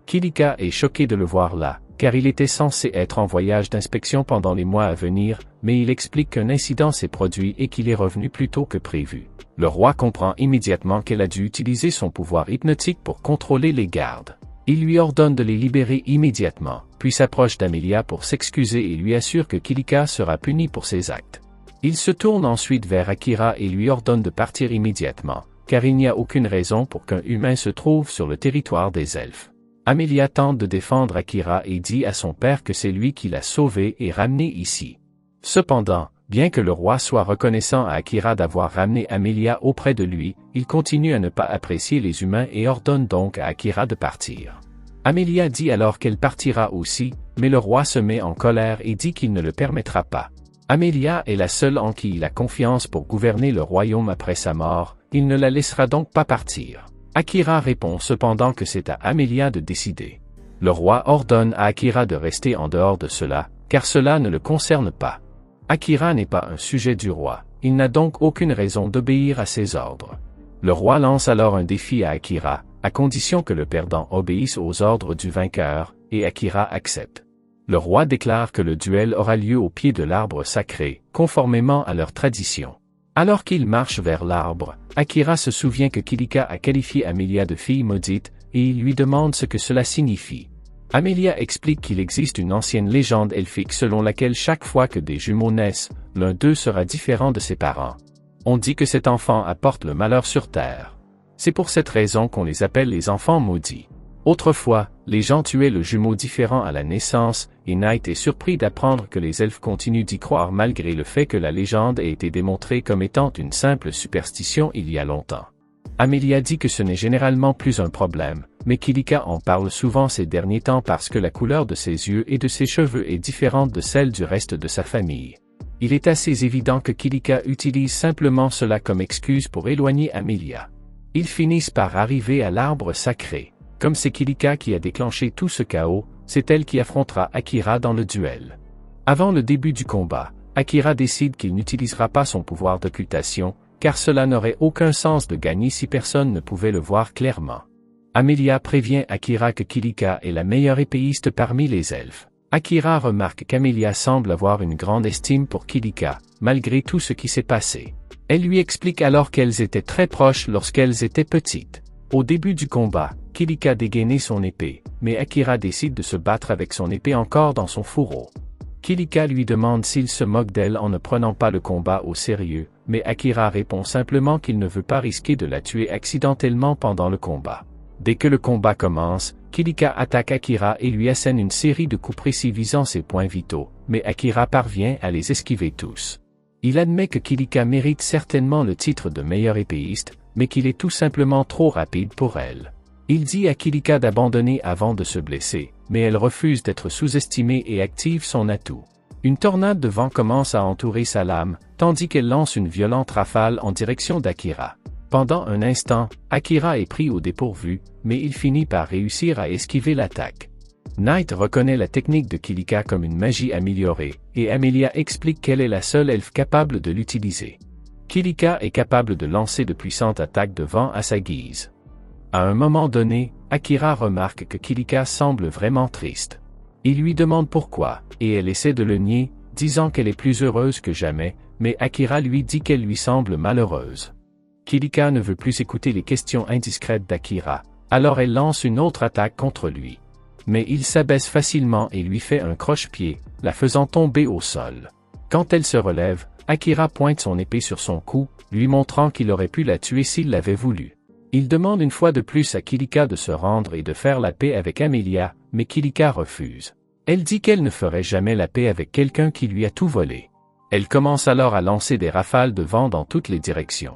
Kilika est choqué de le voir là, car il était censé être en voyage d'inspection pendant les mois à venir, mais il explique qu'un incident s'est produit et qu'il est revenu plus tôt que prévu. Le roi comprend immédiatement qu'elle a dû utiliser son pouvoir hypnotique pour contrôler les gardes. Il lui ordonne de les libérer immédiatement, puis s'approche d'Amelia pour s'excuser et lui assure que Kilika sera puni pour ses actes. Il se tourne ensuite vers Akira et lui ordonne de partir immédiatement, car il n'y a aucune raison pour qu'un humain se trouve sur le territoire des elfes. Amelia tente de défendre Akira et dit à son père que c'est lui qui l'a sauvé et ramené ici. Cependant, bien que le roi soit reconnaissant à Akira d'avoir ramené Amelia auprès de lui, il continue à ne pas apprécier les humains et ordonne donc à Akira de partir. Amelia dit alors qu'elle partira aussi, mais le roi se met en colère et dit qu'il ne le permettra pas. Amelia est la seule en qui il a confiance pour gouverner le royaume après sa mort, il ne la laissera donc pas partir. Akira répond cependant que c'est à Amelia de décider. Le roi ordonne à Akira de rester en dehors de cela, car cela ne le concerne pas. Akira n'est pas un sujet du roi, il n'a donc aucune raison d'obéir à ses ordres. Le roi lance alors un défi à Akira, à condition que le perdant obéisse aux ordres du vainqueur, et Akira accepte. Le roi déclare que le duel aura lieu au pied de l'arbre sacré, conformément à leur tradition. Alors qu'il marche vers l'arbre, Akira se souvient que Kilika a qualifié Amelia de fille maudite, et il lui demande ce que cela signifie. Amelia explique qu'il existe une ancienne légende elfique selon laquelle chaque fois que des jumeaux naissent, l'un d'eux sera différent de ses parents. On dit que cet enfant apporte le malheur sur Terre. C'est pour cette raison qu'on les appelle les enfants maudits. Autrefois, les gens tuaient le jumeau différent à la naissance, et Knight est surpris d'apprendre que les elfes continuent d'y croire malgré le fait que la légende ait été démontrée comme étant une simple superstition il y a longtemps. Amelia dit que ce n'est généralement plus un problème, mais Kilika en parle souvent ces derniers temps parce que la couleur de ses yeux et de ses cheveux est différente de celle du reste de sa famille. Il est assez évident que Kilika utilise simplement cela comme excuse pour éloigner Amelia. Ils finissent par arriver à l'arbre sacré. Comme c'est Kilika qui a déclenché tout ce chaos, c'est elle qui affrontera Akira dans le duel. Avant le début du combat, Akira décide qu'il n'utilisera pas son pouvoir d'occultation, car cela n'aurait aucun sens de gagner si personne ne pouvait le voir clairement. Amelia prévient Akira que Kilika est la meilleure épéiste parmi les elfes. Akira remarque qu'Amelia semble avoir une grande estime pour Kilika, malgré tout ce qui s'est passé. Elle lui explique alors qu'elles étaient très proches lorsqu'elles étaient petites. Au début du combat, Kilika dégainait son épée, mais Akira décide de se battre avec son épée encore dans son fourreau. Kilika lui demande s'il se moque d'elle en ne prenant pas le combat au sérieux, mais Akira répond simplement qu'il ne veut pas risquer de la tuer accidentellement pendant le combat. Dès que le combat commence, Kilika attaque Akira et lui assène une série de coups précis visant ses points vitaux, mais Akira parvient à les esquiver tous. Il admet que Kilika mérite certainement le titre de meilleur épéiste, mais qu'il est tout simplement trop rapide pour elle. Il dit à Kilika d'abandonner avant de se blesser, mais elle refuse d'être sous-estimée et active son atout. Une tornade de vent commence à entourer sa lame, tandis qu'elle lance une violente rafale en direction d'Akira. Pendant un instant, Akira est pris au dépourvu, mais il finit par réussir à esquiver l'attaque. Knight reconnaît la technique de Kilika comme une magie améliorée, et Amelia explique qu'elle est la seule elfe capable de l'utiliser. Kilika est capable de lancer de puissantes attaques de vent à sa guise. À un moment donné, Akira remarque que Kilika semble vraiment triste. Il lui demande pourquoi, et elle essaie de le nier, disant qu'elle est plus heureuse que jamais, mais Akira lui dit qu'elle lui semble malheureuse. Kilika ne veut plus écouter les questions indiscrètes d'Akira, alors elle lance une autre attaque contre lui. Mais il s'abaisse facilement et lui fait un croche-pied, la faisant tomber au sol. Quand elle se relève, Akira pointe son épée sur son cou, lui montrant qu'il aurait pu la tuer s'il l'avait voulu. Il demande une fois de plus à Kilika de se rendre et de faire la paix avec Amelia, mais Kilika refuse. Elle dit qu'elle ne ferait jamais la paix avec quelqu'un qui lui a tout volé. Elle commence alors à lancer des rafales de vent dans toutes les directions.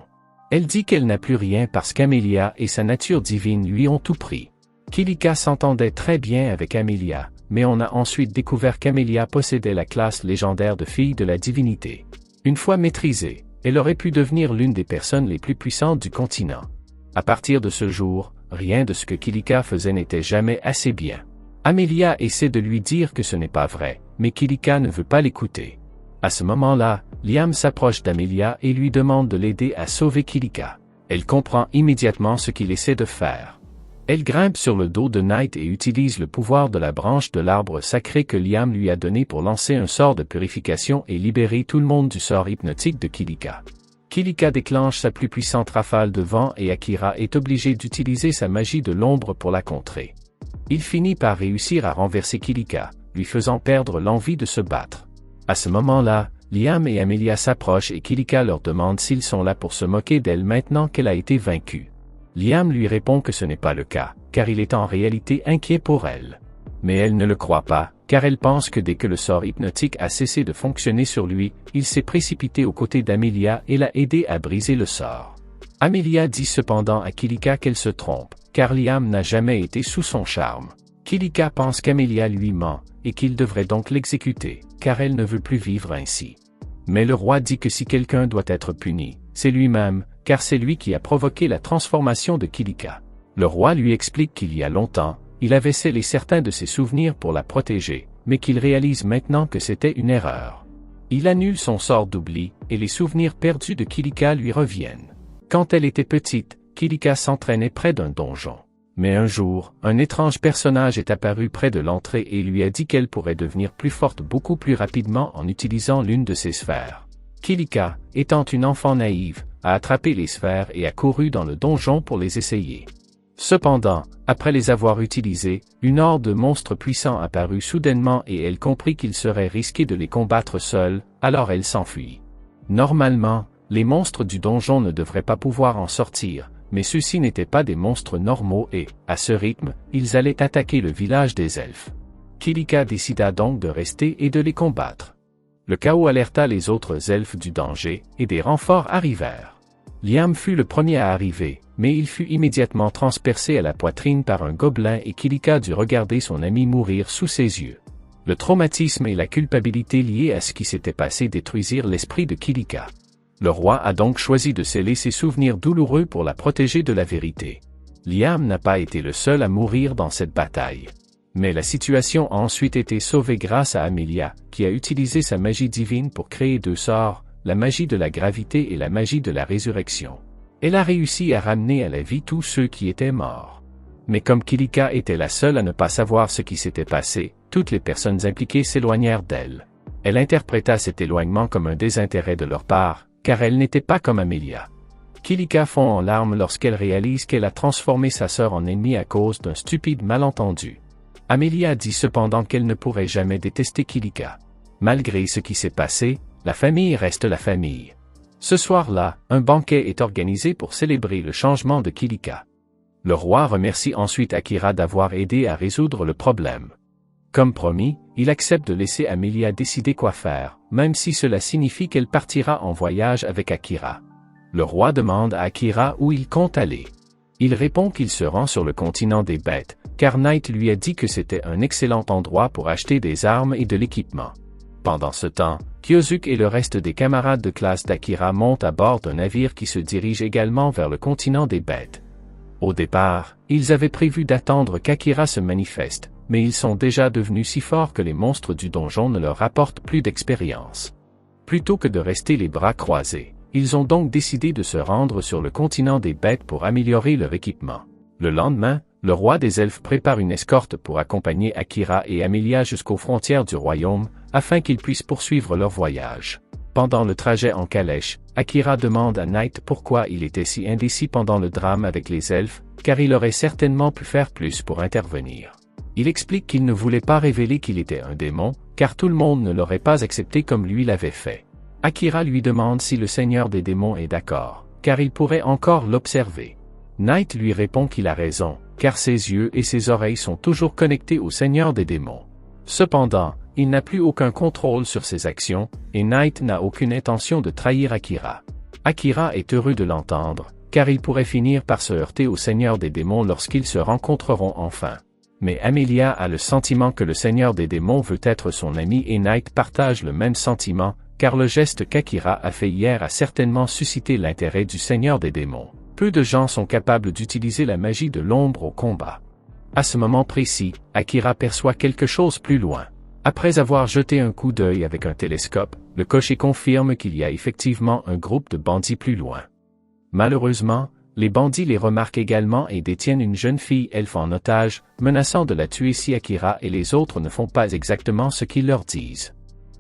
Elle dit qu'elle n'a plus rien parce qu'Amelia et sa nature divine lui ont tout pris. Kilika s'entendait très bien avec Amelia, mais on a ensuite découvert qu'Amelia possédait la classe légendaire de fille de la divinité. Une fois maîtrisée, elle aurait pu devenir l'une des personnes les plus puissantes du continent. À partir de ce jour, rien de ce que Kilika faisait n'était jamais assez bien. Amelia essaie de lui dire que ce n'est pas vrai, mais Kilika ne veut pas l'écouter. À ce moment-là, Liam s'approche d'Amelia et lui demande de l'aider à sauver Kilika. Elle comprend immédiatement ce qu'il essaie de faire. Elle grimpe sur le dos de Knight et utilise le pouvoir de la branche de l'arbre sacré que Liam lui a donné pour lancer un sort de purification et libérer tout le monde du sort hypnotique de Kilika. Kilika déclenche sa plus puissante rafale de vent et Akira est obligé d'utiliser sa magie de l'ombre pour la contrer. Il finit par réussir à renverser Kilika, lui faisant perdre l'envie de se battre. À ce moment-là, Liam et Amelia s'approchent et Kilika leur demande s'ils sont là pour se moquer d'elle maintenant qu'elle a été vaincue. Liam lui répond que ce n'est pas le cas, car il est en réalité inquiet pour elle. Mais elle ne le croit pas, car elle pense que dès que le sort hypnotique a cessé de fonctionner sur lui, il s'est précipité aux côtés d'Amelia et l'a aidé à briser le sort. Amelia dit cependant à Kilika qu'elle se trompe, car Liam n'a jamais été sous son charme. Kilika pense qu'Amelia lui ment, et qu'il devrait donc l'exécuter, car elle ne veut plus vivre ainsi. Mais le roi dit que si quelqu'un doit être puni, c'est lui-même, car c'est lui qui a provoqué la transformation de Kilika. Le roi lui explique qu'il y a longtemps, Il avait scellé certains de ses souvenirs pour la protéger, mais qu'il réalise maintenant que c'était une erreur. Il annule son sort d'oubli, et les souvenirs perdus de Kilika lui reviennent. Quand elle était petite, Kilika s'entraînait près d'un donjon. Mais un jour, un étrange personnage est apparu près de l'entrée et lui a dit qu'elle pourrait devenir plus forte beaucoup plus rapidement en utilisant l'une de ses sphères. Kilika, étant une enfant naïve, a attrapé les sphères et a couru dans le donjon pour les essayer. Cependant, après les avoir utilisées, une horde de monstres puissants apparut soudainement et elle comprit qu'il serait risqué de les combattre seule, alors elle s'enfuit. Normalement, les monstres du donjon ne devraient pas pouvoir en sortir, mais ceux-ci n'étaient pas des monstres normaux et, à ce rythme, ils allaient attaquer le village des elfes. Kilika décida donc de rester et de les combattre. Le chaos alerta les autres elfes du danger, et des renforts arrivèrent. Liam fut le premier à arriver, mais il fut immédiatement transpercé à la poitrine par un gobelin et Kilika dut regarder son ami mourir sous ses yeux. Le traumatisme et la culpabilité liés à ce qui s'était passé détruisirent l'esprit de Kilika. Le roi a donc choisi de sceller ses souvenirs douloureux pour la protéger de la vérité. Liam n'a pas été le seul à mourir dans cette bataille. Mais la situation a ensuite été sauvée grâce à Amelia, qui a utilisé sa magie divine pour créer deux sorts, la magie de la gravité et la magie de la résurrection. Elle a réussi à ramener à la vie tous ceux qui étaient morts. Mais comme Kilika était la seule à ne pas savoir ce qui s'était passé, toutes les personnes impliquées s'éloignèrent d'elle. Elle interpréta cet éloignement comme un désintérêt de leur part, car elle n'était pas comme Amelia. Kilika fond en larmes lorsqu'elle réalise qu'elle a transformé sa sœur en ennemie à cause d'un stupide malentendu. Amelia dit cependant qu'elle ne pourrait jamais détester Kilika. Malgré ce qui s'est passé, la famille reste la famille. Ce soir-là, un banquet est organisé pour célébrer le changement de Kilika. Le roi remercie ensuite Akira d'avoir aidé à résoudre le problème. Comme promis, il accepte de laisser Amelia décider quoi faire, même si cela signifie qu'elle partira en voyage avec Akira. Le roi demande à Akira où il compte aller. Il répond qu'il se rend sur le continent des bêtes, car Knight lui a dit que c'était un excellent endroit pour acheter des armes et de l'équipement. Pendant ce temps, Kyosuke et le reste des camarades de classe d'Akira montent à bord d'un navire qui se dirige également vers le continent des bêtes. Au départ, ils avaient prévu d'attendre qu'Akira se manifeste, mais ils sont déjà devenus si forts que les monstres du donjon ne leur apportent plus d'expérience. Plutôt que de rester les bras croisés, ils ont donc décidé de se rendre sur le continent des bêtes pour améliorer leur équipement. Le lendemain, le roi des elfes prépare une escorte pour accompagner Akira et Amelia jusqu'aux frontières du royaume, afin qu'ils puissent poursuivre leur voyage. Pendant le trajet en calèche, Akira demande à Knight pourquoi il était si indécis pendant le drame avec les elfes, car il aurait certainement pu faire plus pour intervenir. Il explique qu'il ne voulait pas révéler qu'il était un démon, car tout le monde ne l'aurait pas accepté comme lui l'avait fait. Akira lui demande si le seigneur des démons est d'accord, car il pourrait encore l'observer. Knight lui répond qu'il a raison, car ses yeux et ses oreilles sont toujours connectés au seigneur des démons. Cependant, il n'a plus aucun contrôle sur ses actions, et Knight n'a aucune intention de trahir Akira. Akira est heureux de l'entendre, car il pourrait finir par se heurter au seigneur des démons lorsqu'ils se rencontreront enfin. Mais Amelia a le sentiment que le seigneur des démons veut être son ami et Knight partage le même sentiment, car le geste qu'Akira a fait hier a certainement suscité l'intérêt du seigneur des démons. Peu de gens sont capables d'utiliser la magie de l'ombre au combat. À ce moment précis, Akira perçoit quelque chose plus loin. Après avoir jeté un coup d'œil avec un télescope, le cocher confirme qu'il y a effectivement un groupe de bandits plus loin. Malheureusement, les bandits les remarquent également et détiennent une jeune fille elfe en otage, menaçant de la tuer si Akira et les autres ne font pas exactement ce qu'ils leur disent.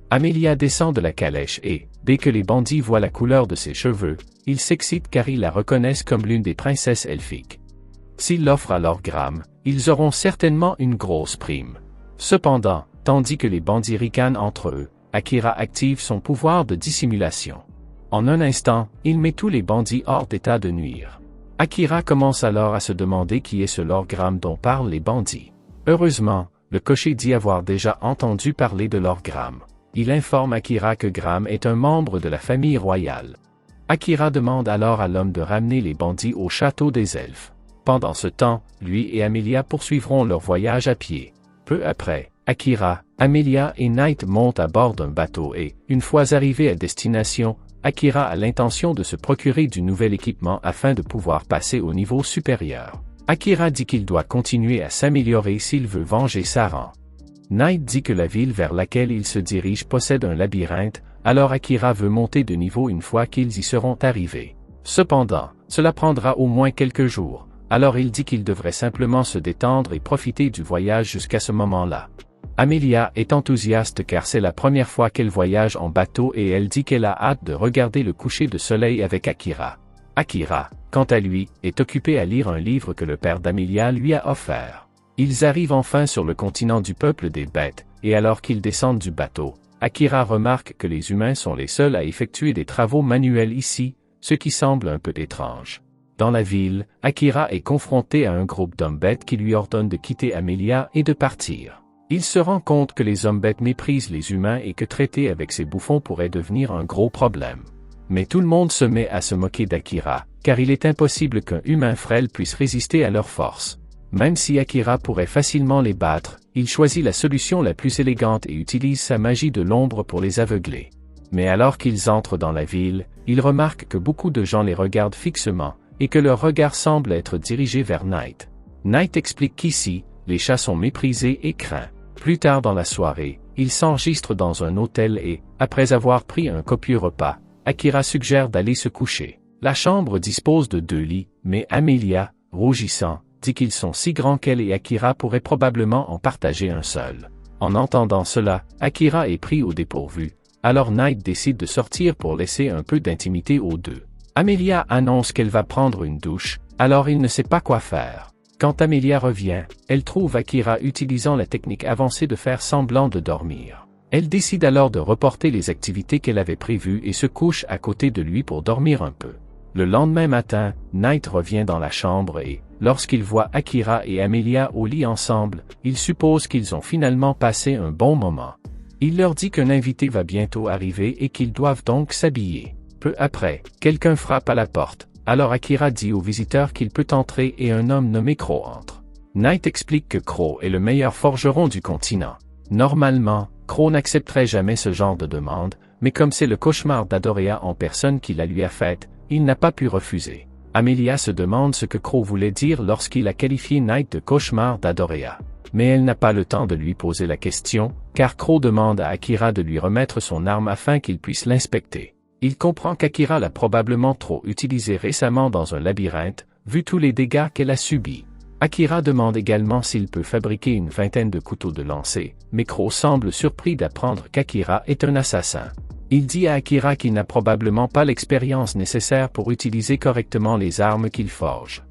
Amelia descend de la calèche et, dès que les bandits voient la couleur de ses cheveux, ils s'excitent car ils la reconnaissent comme l'une des princesses elfiques. S'ils l'offrent à leur grame, ils auront certainement une grosse prime. Cependant, tandis que les bandits ricanent entre eux, Akira active son pouvoir de dissimulation. En un instant, il met tous les bandits hors d'état de nuire. Akira commence alors à se demander qui est ce Lord Gram dont parlent les bandits. Heureusement, le cocher dit avoir déjà entendu parler de Lord Gram. Il informe Akira que Gram est un membre de la famille royale. Akira demande alors à l'homme de ramener les bandits au château des elfes. Pendant ce temps, lui et Amelia poursuivront leur voyage à pied. Peu après, Akira, Amelia et Knight montent à bord d'un bateau et, une fois arrivés à destination, Akira a l'intention de se procurer du nouvel équipement afin de pouvoir passer au niveau supérieur. Akira dit qu'il doit continuer à s'améliorer s'il veut venger Saran. Knight dit que la ville vers laquelle il se dirige possède un labyrinthe, alors Akira veut monter de niveau une fois qu'ils y seront arrivés. Cependant, cela prendra au moins quelques jours, alors il dit qu'il devrait simplement se détendre et profiter du voyage jusqu'à ce moment-là. Amelia est enthousiaste car c'est la première fois qu'elle voyage en bateau et elle dit qu'elle a hâte de regarder le coucher de soleil avec Akira. Akira, quant à lui, est occupé à lire un livre que le père d'Amelia lui a offert. Ils arrivent enfin sur le continent du peuple des bêtes, et alors qu'ils descendent du bateau, Akira remarque que les humains sont les seuls à effectuer des travaux manuels ici, ce qui semble un peu étrange. Dans la ville, Akira est confronté à un groupe d'hommes bêtes qui lui ordonne de quitter Amelia et de partir. Il se rend compte que les hommes bêtes méprisent les humains et que traiter avec ces bouffons pourrait devenir un gros problème. Mais tout le monde se met à se moquer d'Akira, car il est impossible qu'un humain frêle puisse résister à leur force. Même si Akira pourrait facilement les battre, il choisit la solution la plus élégante et utilise sa magie de l'ombre pour les aveugler. Mais alors qu'ils entrent dans la ville, il remarque que beaucoup de gens les regardent fixement, et que leur regard semble être dirigé vers Knight. Knight explique qu'ici, les chats sont méprisés et craints. Plus tard dans la soirée, il s'enregistre dans un hôtel et, après avoir pris un copieux repas, Akira suggère d'aller se coucher. La chambre dispose de 2 lits, mais Amelia, rougissant, dit qu'ils sont si grands qu'elle et Akira pourraient probablement en partager un seul. En entendant cela, Akira est pris au dépourvu, alors Knight décide de sortir pour laisser un peu d'intimité aux deux. Amelia annonce qu'elle va prendre une douche, alors il ne sait pas quoi faire. Quand Amelia revient, elle trouve Akira utilisant la technique avancée de faire semblant de dormir. Elle décide alors de reporter les activités qu'elle avait prévues et se couche à côté de lui pour dormir un peu. Le lendemain matin, Knight revient dans la chambre et, lorsqu'il voit Akira et Amelia au lit ensemble, il suppose qu'ils ont finalement passé un bon moment. Il leur dit qu'un invité va bientôt arriver et qu'ils doivent donc s'habiller. Peu après, quelqu'un frappe à la porte. Alors Akira dit au visiteur qu'il peut entrer et un homme nommé Crow entre. Knight explique que Crow est le meilleur forgeron du continent. Normalement, Crow n'accepterait jamais ce genre de demande, mais comme c'est le cauchemar d'Adorea en personne qui la lui a faite, il n'a pas pu refuser. Amelia se demande ce que Crow voulait dire lorsqu'il a qualifié Knight de cauchemar d'Adorea. Mais elle n'a pas le temps de lui poser la question, car Crow demande à Akira de lui remettre son arme afin qu'il puisse l'inspecter. Il comprend qu'Akira l'a probablement trop utilisé récemment dans un labyrinthe, vu tous les dégâts qu'elle a subis. Akira demande également s'il peut fabriquer une 20aine de couteaux de lancer, mais Crow semble surpris d'apprendre qu'Akira est un assassin. Il dit à Akira qu'il n'a probablement pas l'expérience nécessaire pour utiliser correctement les armes qu'il forge.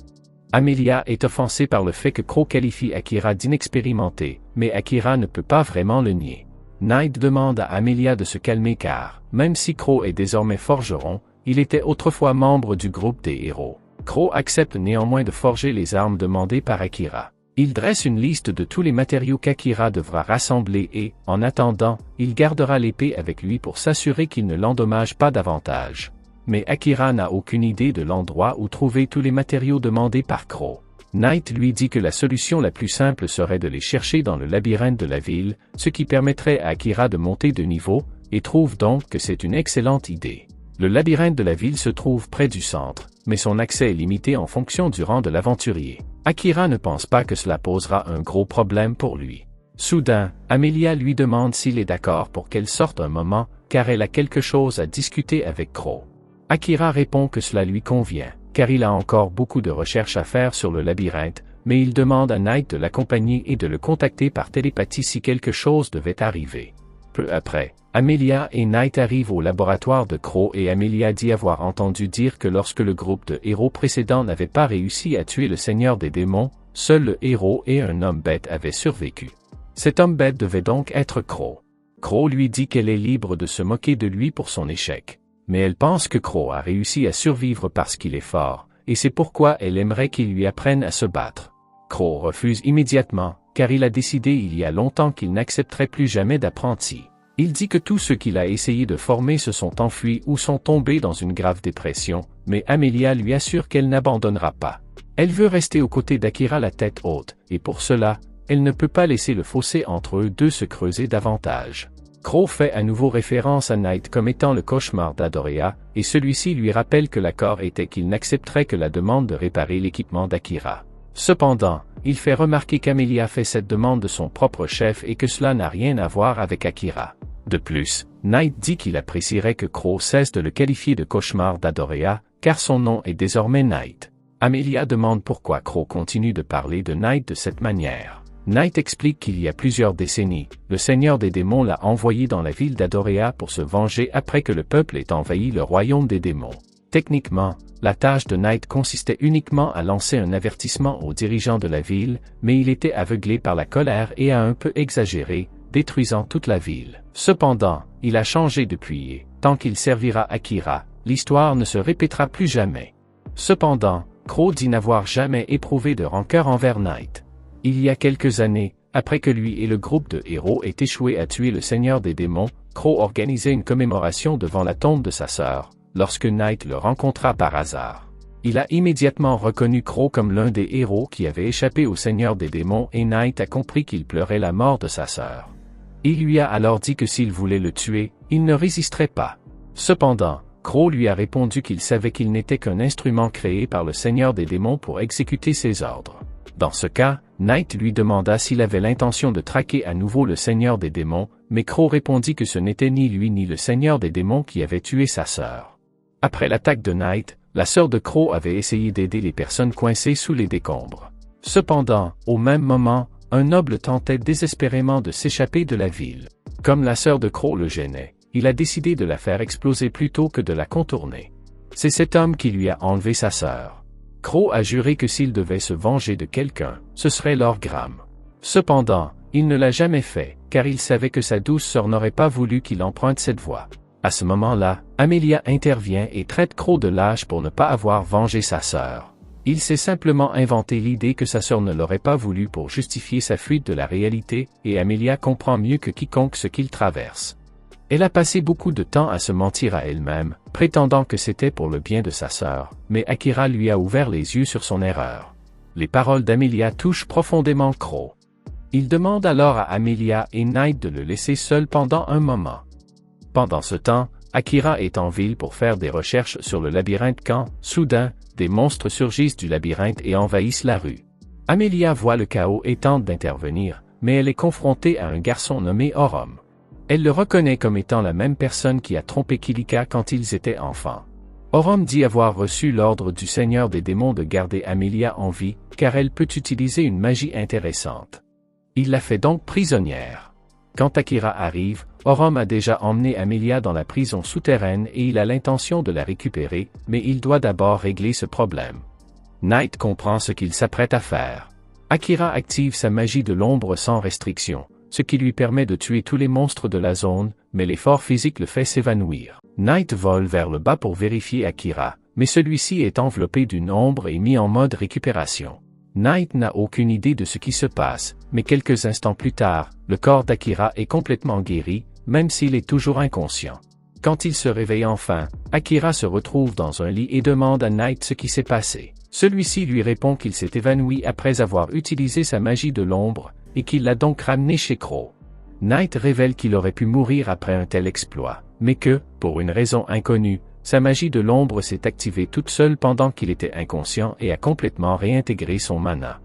Amelia est offensée par le fait que Crow qualifie Akira d'inexpérimenté, mais Akira ne peut pas vraiment le nier. Knight demande à Amelia de se calmer car, même si Crow est désormais forgeron, il était autrefois membre du groupe des héros. Crow accepte néanmoins de forger les armes demandées par Akira. Il dresse une liste de tous les matériaux qu'Akira devra rassembler et, en attendant, il gardera l'épée avec lui pour s'assurer qu'il ne l'endommage pas davantage. Mais Akira n'a aucune idée de l'endroit où trouver tous les matériaux demandés par Crow. Knight lui dit que la solution la plus simple serait de les chercher dans le labyrinthe de la ville, ce qui permettrait à Akira de monter de niveau, et trouve donc que c'est une excellente idée. Le labyrinthe de la ville se trouve près du centre, mais son accès est limité en fonction du rang de l'aventurier. Akira ne pense pas que cela posera un gros problème pour lui. Soudain, Amelia lui demande s'il est d'accord pour qu'elle sorte un moment, car elle a quelque chose à discuter avec Crow. Akira répond que cela lui convient, car il a encore beaucoup de recherches à faire sur le labyrinthe, mais il demande à Knight de l'accompagner et de le contacter par télépathie si quelque chose devait arriver. Peu après, Amelia et Knight arrivent au laboratoire de Crow et Amelia dit avoir entendu dire que lorsque le groupe de héros précédent n'avait pas réussi à tuer le seigneur des démons, seul le héros et un homme bête avaient survécu. Cet homme bête devait donc être Crow. Crow lui dit qu'elle est libre de se moquer de lui pour son échec. Mais elle pense que Crow a réussi à survivre parce qu'il est fort, et c'est pourquoi elle aimerait qu'il lui apprenne à se battre. Crow refuse immédiatement, car il a décidé il y a longtemps qu'il n'accepterait plus jamais d'apprenti. Il dit que tous ceux qu'il a essayé de former se sont enfuis ou sont tombés dans une grave dépression, mais Amelia lui assure qu'elle n'abandonnera pas. Elle veut rester aux côtés d'Akira la tête haute, et pour cela, elle ne peut pas laisser le fossé entre eux deux se creuser davantage. Crow fait à nouveau référence à Knight comme étant le cauchemar d'Adorea, et celui-ci lui rappelle que l'accord était qu'il n'accepterait que la demande de réparer l'équipement d'Akira. Cependant, il fait remarquer qu'Amelia fait cette demande de son propre chef et que cela n'a rien à voir avec Akira. De plus, Knight dit qu'il apprécierait que Crow cesse de le qualifier de cauchemar d'Adorea, car son nom est désormais Knight. Amelia demande pourquoi Crow continue de parler de Knight de cette manière. Knight explique qu'il y a plusieurs décennies, le Seigneur des démons l'a envoyé dans la ville d'Adorea pour se venger après que le peuple ait envahi le royaume des démons. Techniquement, la tâche de Knight consistait uniquement à lancer un avertissement aux dirigeants de la ville, mais il était aveuglé par la colère et a un peu exagéré, détruisant toute la ville. Cependant, il a changé depuis et, tant qu'il servira Akira, l'histoire ne se répétera plus jamais. Cependant, Crow dit n'avoir jamais éprouvé de rancœur envers Knight. Il y a quelques années, après que lui et le groupe de héros aient échoué à tuer le Seigneur des démons, Crow organisait une commémoration devant la tombe de sa sœur, lorsque Knight le rencontra par hasard. Il a immédiatement reconnu Crow comme l'un des héros qui avait échappé au Seigneur des démons et Knight a compris qu'il pleurait la mort de sa sœur. Il lui a alors dit que s'il voulait le tuer, il ne résisterait pas. Cependant, Crow lui a répondu qu'il savait qu'il n'était qu'un instrument créé par le Seigneur des démons pour exécuter ses ordres. Dans ce cas, Knight lui demanda s'il avait l'intention de traquer à nouveau le Seigneur des démons, mais Crow répondit que ce n'était ni lui ni le Seigneur des démons qui avait tué sa sœur. Après l'attaque de Knight, la sœur de Crow avait essayé d'aider les personnes coincées sous les décombres. Cependant, au même moment, un noble tentait désespérément de s'échapper de la ville. Comme la sœur de Crow le gênait, il a décidé de la faire exploser plutôt que de la contourner. C'est cet homme qui lui a enlevé sa sœur. Crow a juré que s'il devait se venger de quelqu'un, ce serait Lord Graham. Cependant, il ne l'a jamais fait, car il savait que sa douce sœur n'aurait pas voulu qu'il emprunte cette voie. À ce moment-là, Amelia intervient et traite Crow de lâche pour ne pas avoir vengé sa sœur. Il s'est simplement inventé l'idée que sa sœur ne l'aurait pas voulu pour justifier sa fuite de la réalité, et Amelia comprend mieux que quiconque ce qu'il traverse. Elle a passé beaucoup de temps à se mentir à elle-même, prétendant que c'était pour le bien de sa sœur, mais Akira lui a ouvert les yeux sur son erreur. Les paroles d'Amelia touchent profondément Crow. Il demande alors à Amelia et Knight de le laisser seul pendant un moment. Pendant ce temps, Akira est en ville pour faire des recherches sur le labyrinthe quand, soudain, des monstres surgissent du labyrinthe et envahissent la rue. Amelia voit le chaos et tente d'intervenir, mais elle est confrontée à un garçon nommé Orom. Elle le reconnaît comme étant la même personne qui a trompé Kilika quand ils étaient enfants. Orom dit avoir reçu l'ordre du Seigneur des démons de garder Amelia en vie, car elle peut utiliser une magie intéressante. Il la fait donc prisonnière. Quand Akira arrive, Orom a déjà emmené Amelia dans la prison souterraine et il a l'intention de la récupérer, mais il doit d'abord régler ce problème. Knight comprend ce qu'il s'apprête à faire. Akira active sa magie de l'ombre sans restriction, ce qui lui permet de tuer tous les monstres de la zone, mais l'effort physique le fait s'évanouir. Knight vole vers le bas pour vérifier Akira, mais celui-ci est enveloppé d'une ombre et mis en mode récupération. Knight n'a aucune idée de ce qui se passe, mais quelques instants plus tard, le corps d'Akira est complètement guéri, même s'il est toujours inconscient. Quand il se réveille enfin, Akira se retrouve dans un lit et demande à Knight ce qui s'est passé. Celui-ci lui répond qu'il s'est évanoui après avoir utilisé sa magie de l'ombre, et qu'il l'a donc ramené chez Crow. Knight révèle qu'il aurait pu mourir après un tel exploit, mais que, pour une raison inconnue, sa magie de l'ombre s'est activée toute seule pendant qu'il était inconscient et a complètement réintégré son mana.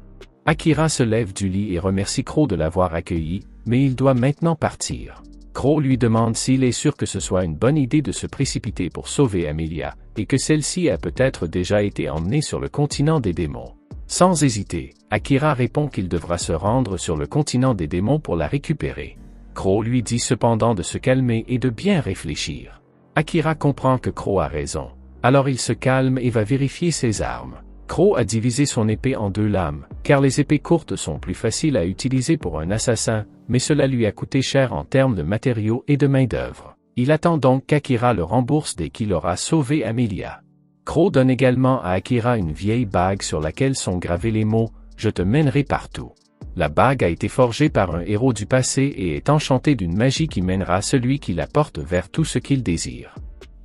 Akira se lève du lit et remercie Crow de l'avoir accueilli, mais il doit maintenant partir. Crow lui demande s'il est sûr que ce soit une bonne idée de se précipiter pour sauver Amelia, et que celle-ci a peut-être déjà été emmenée sur le continent des démons. Sans hésiter, Akira répond qu'il devra se rendre sur le continent des démons pour la récupérer. Crow lui dit cependant de se calmer et de bien réfléchir. Akira comprend que Crow a raison. Alors il se calme et va vérifier ses armes. Crow a divisé son épée en 2 lames, car les épées courtes sont plus faciles à utiliser pour un assassin, mais cela lui a coûté cher en termes de matériaux et de main-d'œuvre. Il attend donc qu'Akira le rembourse dès qu'il aura sauvé Amelia. Crow donne également à Akira une vieille bague sur laquelle sont gravés les mots « Je te mènerai partout ». La bague a été forgée par un héros du passé et est enchantée d'une magie qui mènera celui qui la porte vers tout ce qu'il désire.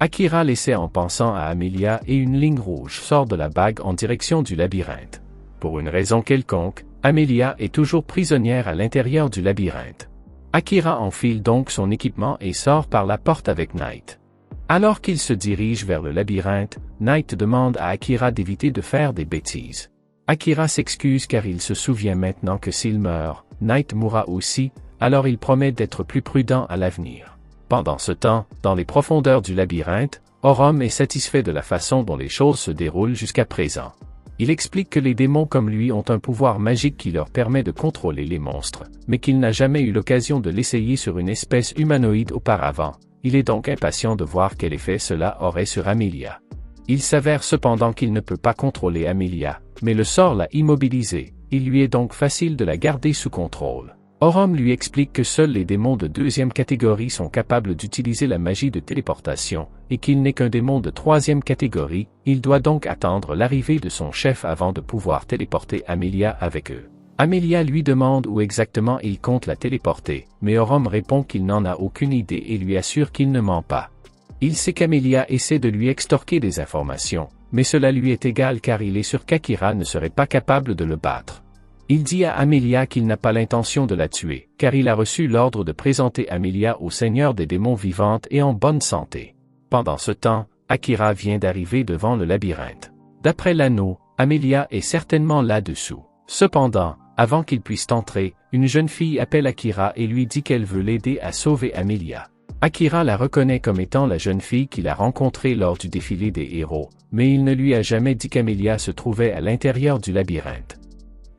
Akira l'essaie en pensant à Amelia et une ligne rouge sort de la bague en direction du labyrinthe. Pour une raison quelconque, Amelia est toujours prisonnière à l'intérieur du labyrinthe. Akira enfile donc son équipement et sort par la porte avec Knight. Alors qu'il se dirige vers le labyrinthe, Knight demande à Akira d'éviter de faire des bêtises. Akira s'excuse car il se souvient maintenant que s'il meurt, Knight mourra aussi, alors il promet d'être plus prudent à l'avenir. Pendant ce temps, dans les profondeurs du labyrinthe, Orom est satisfait de la façon dont les choses se déroulent jusqu'à présent. Il explique que les démons comme lui ont un pouvoir magique qui leur permet de contrôler les monstres, mais qu'il n'a jamais eu l'occasion de l'essayer sur une espèce humanoïde auparavant. Il est donc impatient de voir quel effet cela aurait sur Amelia. Il s'avère cependant qu'il ne peut pas contrôler Amelia, mais le sort l'a immobilisée, il lui est donc facile de la garder sous contrôle. Orom lui explique que seuls les démons de deuxième catégorie sont capables d'utiliser la magie de téléportation, et qu'il n'est qu'un démon de troisième catégorie, il doit donc attendre l'arrivée de son chef avant de pouvoir téléporter Amelia avec eux. Amelia lui demande où exactement il compte la téléporter, mais Orom répond qu'il n'en a aucune idée et lui assure qu'il ne ment pas. Il sait qu'Amelia essaie de lui extorquer des informations, mais cela lui est égal car il est sûr qu'Akira ne serait pas capable de le battre. Il dit à Amelia qu'il n'a pas l'intention de la tuer, car il a reçu l'ordre de présenter Amelia au Seigneur des démons vivante et en bonne santé. Pendant ce temps, Akira vient d'arriver devant le labyrinthe. D'après l'anneau, Amelia est certainement là-dessous. Cependant, avant qu'il puisse entrer, une jeune fille appelle Akira et lui dit qu'elle veut l'aider à sauver Amelia. Akira la reconnaît comme étant la jeune fille qu'il a rencontrée lors du défilé des héros, mais il ne lui a jamais dit qu'Amelia se trouvait à l'intérieur du labyrinthe.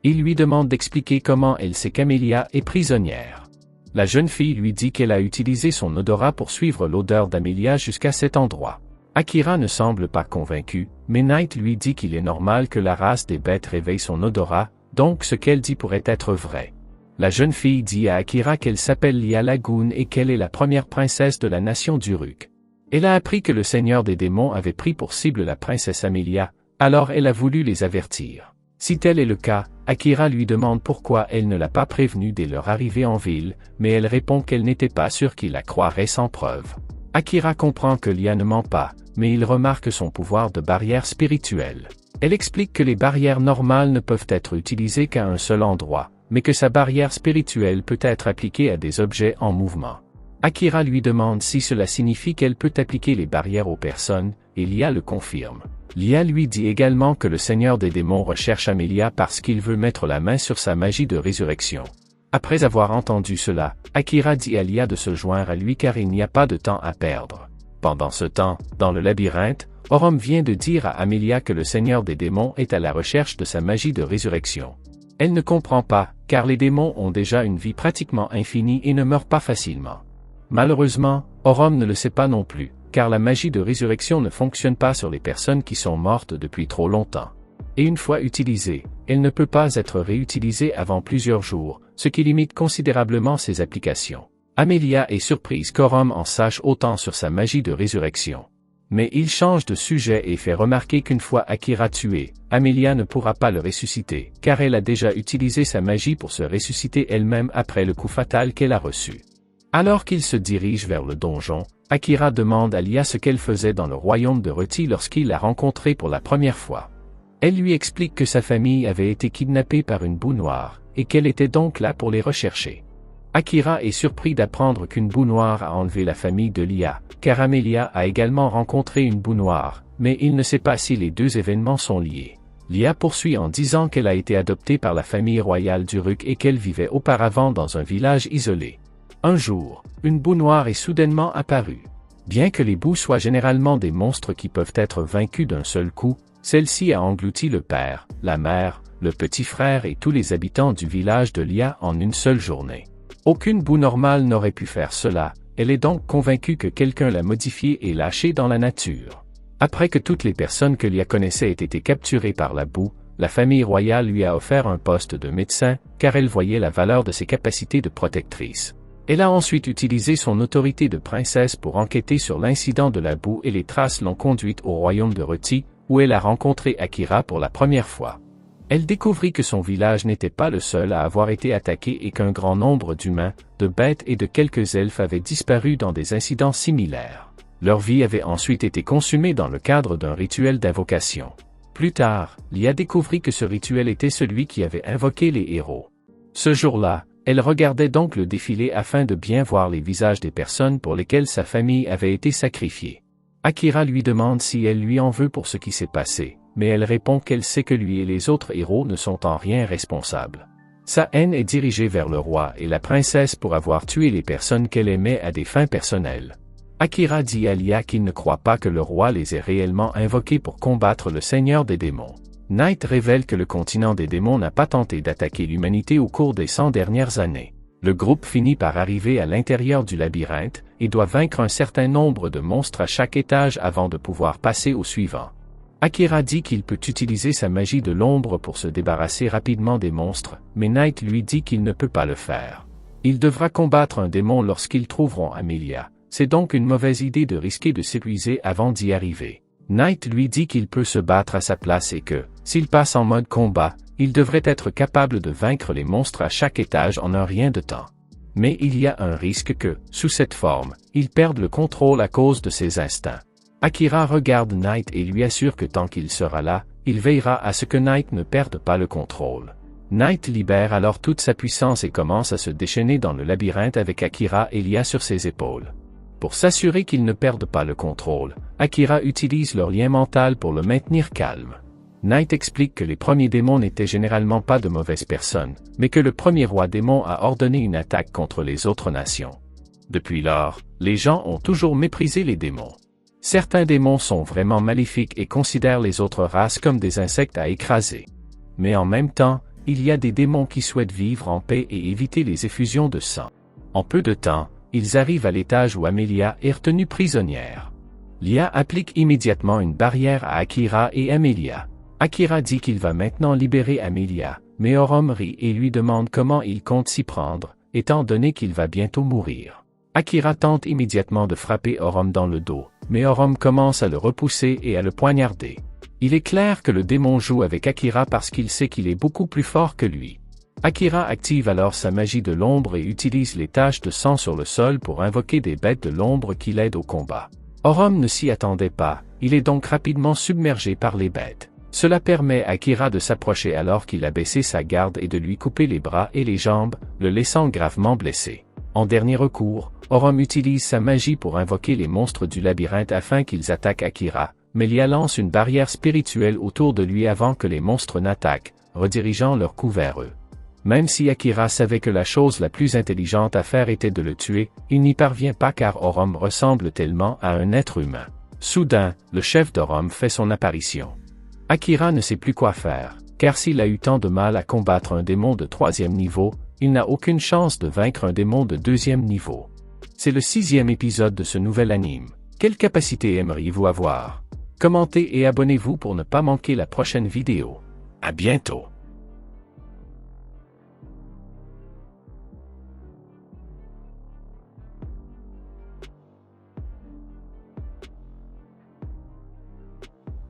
Il lui demande d'expliquer comment elle sait qu'Amelia est prisonnière. La jeune fille lui dit qu'elle a utilisé son odorat pour suivre l'odeur d'Amelia jusqu'à cet endroit. Akira ne semble pas convaincu, mais Knight lui dit qu'il est normal que la race des bêtes réveille son odorat, donc ce qu'elle dit pourrait être vrai. La jeune fille dit à Akira qu'elle s'appelle Lia Lagoon et qu'elle est la première princesse de la nation d'Uruk. Elle a appris que le seigneur des démons avait pris pour cible la princesse Amelia, alors elle a voulu les avertir. Si tel est le cas, Akira lui demande pourquoi elle ne l'a pas prévenue dès leur arrivée en ville, mais elle répond qu'elle n'était pas sûre qu'il la croirait sans preuve. Akira comprend que Lia ne ment pas, mais il remarque son pouvoir de barrière spirituelle. Elle explique que les barrières normales ne peuvent être utilisées qu'à un seul endroit, mais que sa barrière spirituelle peut être appliquée à des objets en mouvement. Akira lui demande si cela signifie qu'elle peut appliquer les barrières aux personnes, et Lia le confirme. Lia lui dit également que le Seigneur des démons recherche Amelia parce qu'il veut mettre la main sur sa magie de résurrection. Après avoir entendu cela, Akira dit à Lia de se joindre à lui car il n'y a pas de temps à perdre. Pendant ce temps, dans le labyrinthe, Orom vient de dire à Amelia que le Seigneur des démons est à la recherche de sa magie de résurrection. Elle ne comprend pas, car les démons ont déjà une vie pratiquement infinie et ne meurent pas facilement. Malheureusement, Orom ne le sait pas non plus, car la magie de résurrection ne fonctionne pas sur les personnes qui sont mortes depuis trop longtemps. Et une fois utilisée, elle ne peut pas être réutilisée avant plusieurs jours, ce qui limite considérablement ses applications. Amelia est surprise qu'Orom en sache autant sur sa magie de résurrection. Mais il change de sujet et fait remarquer qu'une fois Akira tué, Amelia ne pourra pas le ressusciter, car elle a déjà utilisé sa magie pour se ressusciter elle-même après le coup fatal qu'elle a reçu. Alors qu'il se dirige vers le donjon, Akira demande à Lia ce qu'elle faisait dans le royaume de Reti lorsqu'il l'a rencontrée pour la première fois. Elle lui explique que sa famille avait été kidnappée par une boue noire, et qu'elle était donc là pour les rechercher. Akira est surpris d'apprendre qu'une boue noire a enlevé la famille de Lia, car Amelia a également rencontré une boue noire, mais il ne sait pas si les deux événements sont liés. Lia poursuit en disant qu'elle a été adoptée par la famille royale d'Uruk et qu'elle vivait auparavant dans un village isolé. Un jour, une boue noire est soudainement apparue. Bien que les boues soient généralement des monstres qui peuvent être vaincus d'un seul coup, celle-ci a englouti le père, la mère, le petit frère et tous les habitants du village de Lia en une seule journée. Aucune boue normale n'aurait pu faire cela, elle est donc convaincue que quelqu'un l'a modifiée et lâchée dans la nature. Après que toutes les personnes que Lia connaissait aient été capturées par la boue, la famille royale lui a offert un poste de médecin, car elle voyait la valeur de ses capacités de protectrice. Elle a ensuite utilisé son autorité de princesse pour enquêter sur l'incident de la boue et les traces l'ont conduite au royaume de Reti, où elle a rencontré Akira pour la première fois. Elle découvrit que son village n'était pas le seul à avoir été attaqué et qu'un grand nombre d'humains, de bêtes et de quelques elfes avaient disparu dans des incidents similaires. Leur vie avait ensuite été consumée dans le cadre d'un rituel d'invocation. Plus tard, Lia découvrit que ce rituel était celui qui avait invoqué les héros. Ce jour-là, elle regardait donc le défilé afin de bien voir les visages des personnes pour lesquelles sa famille avait été sacrifiée. Akira lui demande si elle lui en veut pour ce qui s'est passé, mais elle répond qu'elle sait que lui et les autres héros ne sont en rien responsables. Sa haine est dirigée vers le roi et la princesse pour avoir tué les personnes qu'elle aimait à des fins personnelles. Akira dit à Lia qu'il ne croit pas que le roi les ait réellement invoqués pour combattre le seigneur des démons. Knight révèle que le continent des démons n'a pas tenté d'attaquer l'humanité au cours des 100 dernières années. Le groupe finit par arriver à l'intérieur du labyrinthe et doit vaincre un certain nombre de monstres à chaque étage avant de pouvoir passer au suivant. Akira dit qu'il peut utiliser sa magie de l'ombre pour se débarrasser rapidement des monstres, mais Knight lui dit qu'il ne peut pas le faire. Il devra combattre un démon lorsqu'ils trouveront Amelia. C'est donc une mauvaise idée de risquer de s'épuiser avant d'y arriver. Knight lui dit qu'il peut se battre à sa place et que, s'il passe en mode combat, il devrait être capable de vaincre les monstres à chaque étage en un rien de temps. Mais il y a un risque que, sous cette forme, il perde le contrôle à cause de ses instincts. Akira regarde Knight et lui assure que tant qu'il sera là, il veillera à ce que Knight ne perde pas le contrôle. Knight libère alors toute sa puissance et commence à se déchaîner dans le labyrinthe avec Akira et Lia sur ses épaules. Pour s'assurer qu'il ne perde pas le contrôle, Akira utilise leur lien mental pour le maintenir calme. Knight explique que les premiers démons n'étaient généralement pas de mauvaises personnes, mais que le premier roi démon a ordonné une attaque contre les autres nations. Depuis lors, les gens ont toujours méprisé les démons. Certains démons sont vraiment maléfiques et considèrent les autres races comme des insectes à écraser. Mais en même temps, il y a des démons qui souhaitent vivre en paix et éviter les effusions de sang. En peu de temps, ils arrivent à l'étage où Amelia est retenue prisonnière. Lia applique immédiatement une barrière à Akira et Amelia. Akira dit qu'il va maintenant libérer Amelia, mais Orom rit et lui demande comment il compte s'y prendre, étant donné qu'il va bientôt mourir. Akira tente immédiatement de frapper Orom dans le dos, mais Orom commence à le repousser et à le poignarder. Il est clair que le démon joue avec Akira parce qu'il sait qu'il est beaucoup plus fort que lui. Akira active alors sa magie de l'ombre et utilise les taches de sang sur le sol pour invoquer des bêtes de l'ombre qui l'aident au combat. Orom ne s'y attendait pas, il est donc rapidement submergé par les bêtes. Cela permet à Akira de s'approcher alors qu'il a baissé sa garde et de lui couper les bras et les jambes, le laissant gravement blessé. En dernier recours, Orom utilise sa magie pour invoquer les monstres du labyrinthe afin qu'ils attaquent Akira, mais Lia lance une barrière spirituelle autour de lui avant que les monstres n'attaquent, redirigeant leur coup vers eux. Même si Akira savait que la chose la plus intelligente à faire était de le tuer, il n'y parvient pas car Orom ressemble tellement à un être humain. Soudain, le chef d'Orom fait son apparition. Akira ne sait plus quoi faire, car s'il a eu tant de mal à combattre un démon de 3e niveau, il n'a aucune chance de vaincre un démon de 2e niveau. C'est le 6e épisode de ce nouvel anime. Quelle capacité aimeriez-vous avoir? Commentez et abonnez-vous pour ne pas manquer la prochaine vidéo. À bientôt.